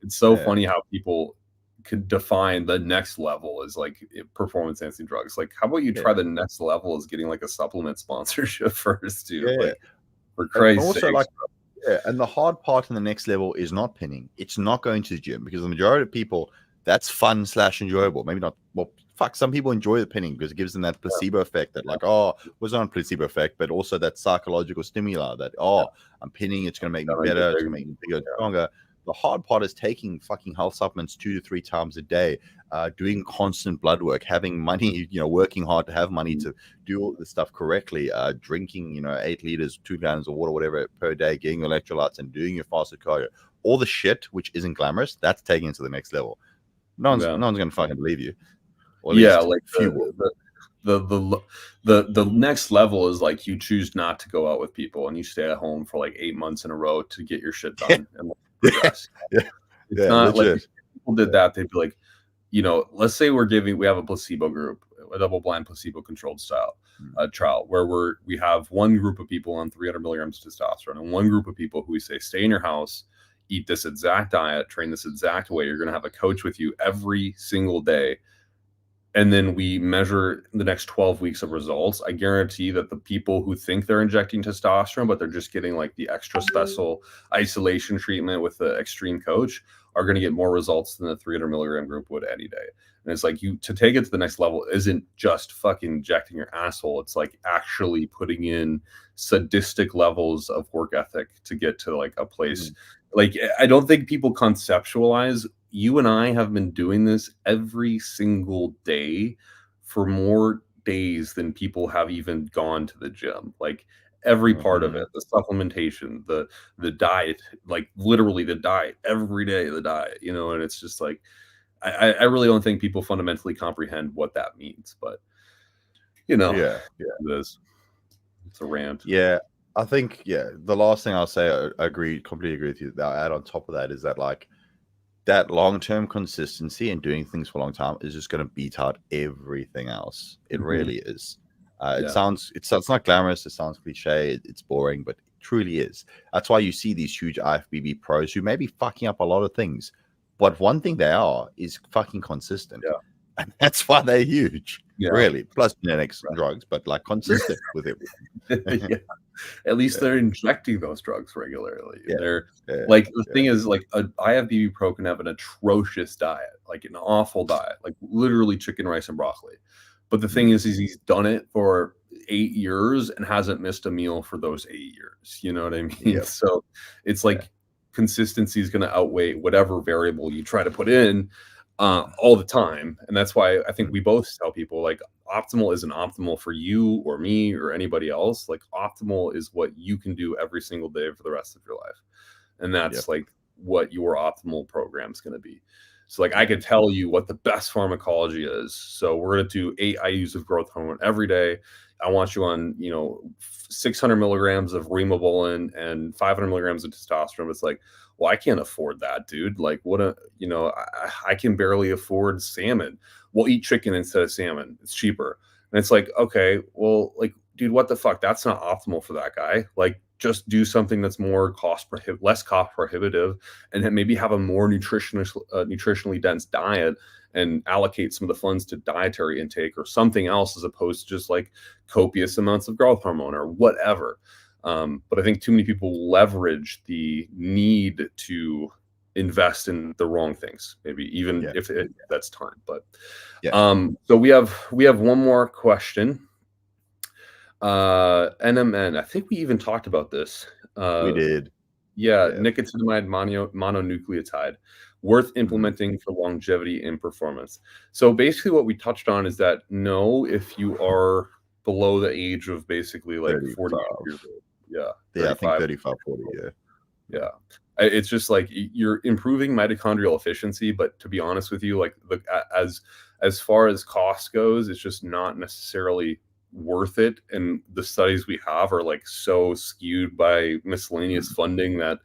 it's so funny how people could define the next level as like performance enhancing drugs. Like, how about you try the next level as getting like a supplement sponsorship first, dude? Like, for Christ's sake. Like, and the hard part in the next level is not pinning. It's not going to the gym, because the majority of people, that's fun / enjoyable. Maybe not. Well, fuck, some people enjoy the pinning because it gives them that placebo effect, that like, was on placebo effect, but also that psychological stimuli that, I'm pinning, it's going to make me better, it's going to make me bigger, stronger. The hard part is taking fucking health supplements 2 to 3 times a day, doing constant blood work, having money, working hard to have money to do all this stuff correctly, drinking, 8 liters, 2 gallons of water, whatever per day, getting electrolytes and doing your fasted cardio, all the shit which isn't glamorous. That's taking it to the next level. No one's going to fucking believe you. Or like the next level is like, you choose not to go out with people and you stay at home for like 8 months in a row to get your shit done. And it's not legit. Like, if people did that, they'd be like, let's say we have a placebo group, a double-blind placebo-controlled style trial, where we have one group of people on 300 milligrams of testosterone and one group of people who we say, stay in your house, eat this exact diet, train this exact way. You're going to have a coach with you every single day. And then we measure the next 12 weeks of results. I guarantee that the people who think they're injecting testosterone, but they're just getting like the extra special isolation treatment with the extreme coach, are going to get more results than the 300 milligram group would any day. And it's like, to take it to the next level isn't just fucking injecting your asshole. It's like actually putting in sadistic levels of work ethic to get to like a place. Like, I don't think people conceptualize. You and I have been doing this every single day for more days than people have even gone to the gym. Like, every part of it, the supplementation, the diet, like literally the diet, every day the diet, and it's just like, I really don't think people fundamentally comprehend what that means. But, it is. It's a rant. Yeah. I think, the last thing I'll say, I completely agree with you. I'll add on top of that is that, like, that long-term consistency and doing things for a long time is just going to beat out everything else. It really is. It sounds not glamorous. It sounds cliche. It's boring, but it truly is. That's why you see these huge IFBB pros who may be fucking up a lot of things, but one thing they are is fucking consistent. And that's why they're huge, really. Plus genetics and drugs, but like consistent with everything. At least they're injecting those drugs regularly. They're like, the thing is, like, a IFBB pro can have an atrocious diet, like an awful diet, like literally chicken, rice, and broccoli. But the thing is he's done it for 8 years and hasn't missed a meal for those 8 years. You know what I mean? So it's like consistency is going to outweigh whatever variable you try to put in. all the time. And that's why I think we both tell people like optimal isn't optimal for you or me or anybody else. Like optimal is what you can do every single day for the rest of your life. And that's like what your optimal program is going to be. So like I could tell you what the best pharmacology is. So we're going to do 8 IUs of growth hormone every day. I want you on, 600 milligrams of rebounds and 500 milligrams of testosterone. It's like, well, I can't afford that, dude. Like I can barely afford salmon. We'll eat chicken instead of salmon. It's cheaper. And it's like, okay, well, like, dude, what the fuck? That's not optimal for that guy. Like, just do something that's more less cost prohibitive, and then maybe have a more nutritionally dense diet and allocate some of the funds to dietary intake or something else, as opposed to just like copious amounts of growth hormone or whatever. But I think too many people leverage the need to invest in the wrong things, maybe even if that's time. But so we have one more question. NMN, I think we even talked about this. We did. Nicotinamide mononucleotide, worth implementing for longevity and performance. So basically what we touched on is that no, if you are below the age of basically like 40 years old. I think 35, 40, it's just like you're improving mitochondrial efficiency, but to be honest with you, like as far as cost goes, it's just not necessarily worth it. And the studies we have are like so skewed by miscellaneous funding that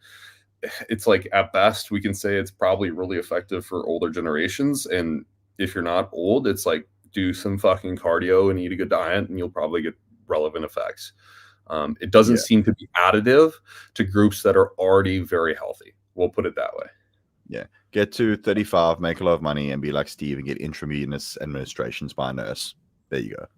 it's like at best we can say it's probably really effective for older generations. And if you're not old, it's like do some fucking cardio and eat a good diet and you'll probably get relevant effects. It doesn't seem to be additive to groups that are already very healthy. We'll put it that way. Get to 35, make a lot of money, and be like Steve and get intravenous administrations by a nurse. There you go.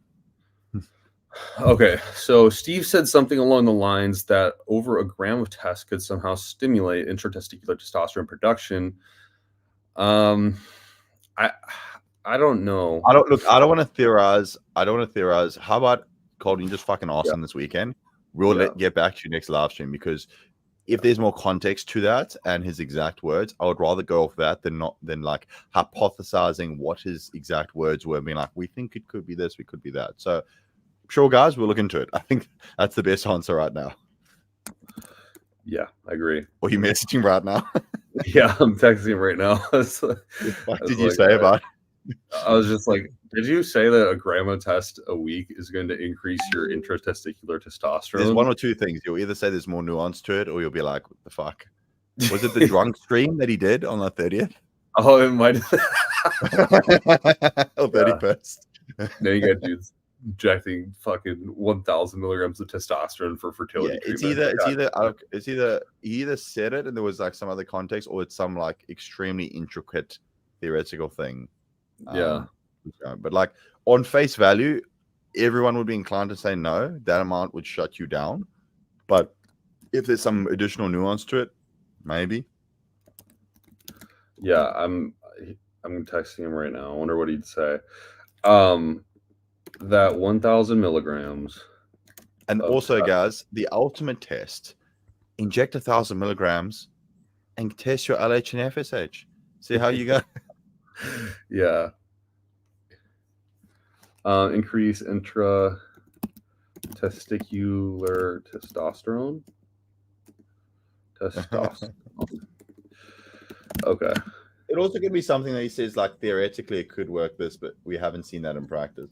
Okay, so Steve said something along the lines that over a gram of test could somehow stimulate intratesticular testosterone production. I don't know. I don't want to theorize. How about Kolton, you just fucking ask him this weekend? We'll get back to you next live stream, because if there's more context to that and his exact words, I would rather go off that than like hypothesizing what his exact words were, being like, we think it could be this, we could be that. So sure, guys, we'll look into it. I think that's the best answer right now. Yeah, I agree. Or you messaging right now? Yeah, I'm texting him right now. What did you say about it? I was just like, did you say that a gram of test a week is going to increase your intratesticular testosterone? There's one or two things. You'll either say there's more nuance to it, or you'll be like, what the fuck? Was it the drunk stream that he did on the 30th? Oh, it might have. Or 31st. Then you got dudes injecting fucking 1,000 milligrams of testosterone for fertility. It's either he either said it and there was like some other context, or it's some like extremely intricate theoretical thing. But like on face value, everyone would be inclined to say no, that amount would shut you down. But if there's some additional nuance to it, maybe. Yeah, I'm texting him right now. I wonder what he'd say. That 1,000 milligrams. And also, guys, the ultimate test: inject 1,000 milligrams and test your LH and FSH. See how you go. Yeah. Increase intratesticular testosterone. Okay. It also could be something that he says, like, theoretically it could work this, but we haven't seen that in practice.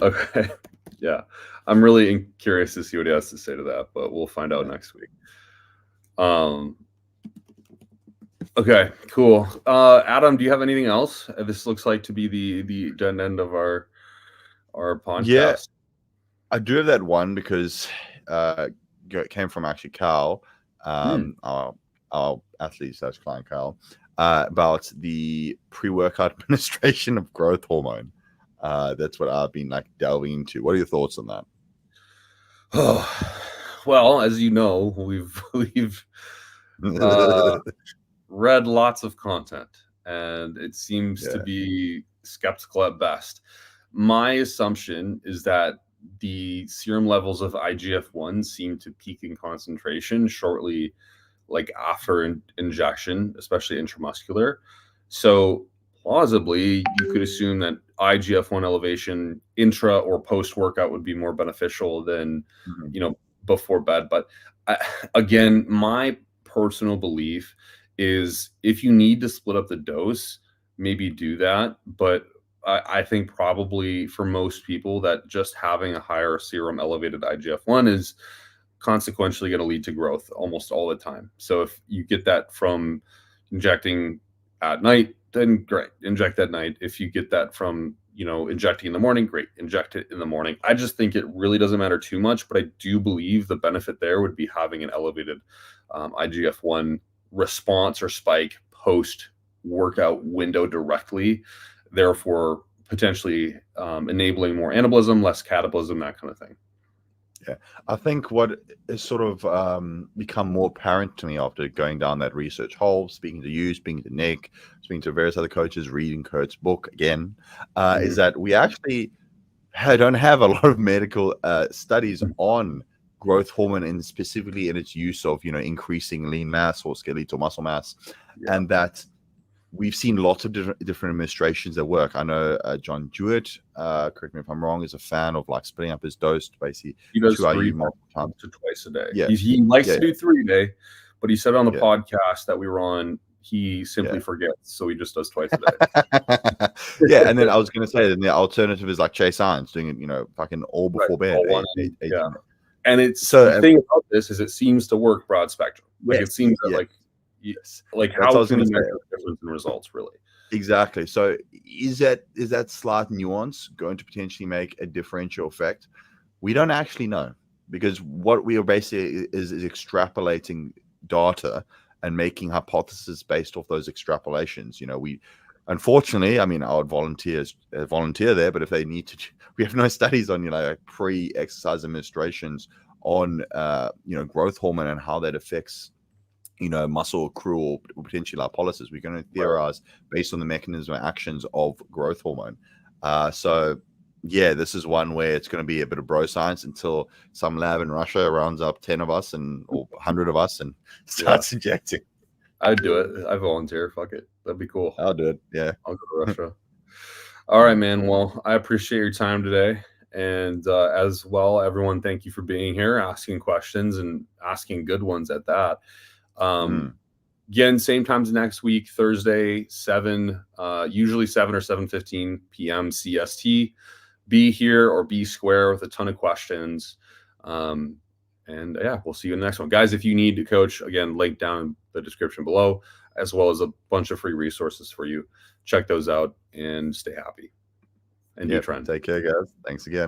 Okay. Yeah. I'm really curious to see what he has to say to that, but we'll find out next week. Okay, cool. Adam, do you have anything else? This looks like to be the end of our podcast. Yeah, I do have that one because it came from actually Carl, our athlete / client Carl, about the pre-workout administration of growth hormone. That's what I've been like delving into. What are your thoughts on that? Oh, well, as you know, we've read lots of content, and it seems to be skeptical at best. My assumption is that the serum levels of IGF-1 seem to peak in concentration shortly, like after injection, especially intramuscular. So plausibly, you could assume that IGF-1 elevation intra or post workout would be more beneficial than, before bed. But again, my personal belief is if you need to split up the dose, maybe do that. But I think probably for most people that just having a higher serum elevated IGF-1 is consequentially going to lead to growth almost all the time. So if you get that from injecting at night, then great, inject at night. If you get that from, injecting in the morning, great, inject it in the morning. I just think it really doesn't matter too much, but I do believe the benefit there would be having an elevated IGF-1 response or spike post workout window directly, therefore potentially enabling more anabolism, less catabolism, that kind of thing. Yeah, I think what has sort of become more apparent to me after going down that research hole, speaking to you, speaking to Nick, speaking to various other coaches, reading Kurt's book again, is that we actually don't have a lot of medical studies on growth hormone and specifically in its use of, increasing lean mass or skeletal muscle mass, and that we've seen lots of different administrations that work. I know John Jewett, correct me if I'm wrong, is a fan of like splitting up his dose to basically he does 2 IU multiple times to twice a day. Yeah, he likes to do 3 a day, but he said on the podcast that we were on, he simply forgets, so he just does twice a day. Yeah, and then I was going to say then the alternative is like Chase Irons doing it, fucking all before bed. And it's so the thing about this is it seems to work broad spectrum. Like it seems that like how can you measure the difference in results really? Exactly. So is that slight nuance going to potentially make a differential effect? We don't actually know, because what we are basically is extrapolating data and making hypotheses based off those extrapolations. We unfortunately, I mean, I would volunteer there, but if they need to, we have no studies on like pre-exercise administrations on growth hormone and how that affects muscle accrual or potentially lipolysis. We're going to theorize based on the mechanism of actions of growth hormone. So yeah, this is one where it's going to be a bit of bro science until some lab in Russia rounds up 10 of us or 100 of us and starts injecting. I'd do it. I volunteer. Fuck it. That'd be cool. I'll do it. Yeah. I'll go to Russia. All right, man. Well, I appreciate your time today. And as well, everyone, thank you for being here, asking questions and asking good ones at that. Again, same times next week, Thursday, 7, usually 7 or 7:15 p.m. CST. Be here or be square with a ton of questions. And yeah, we'll see you in the next one. Guys, if you need to coach, again, link down in the description below, as well as a bunch of free resources for you. Check those out and stay happy. And you trend. Take care, guys. Thanks again.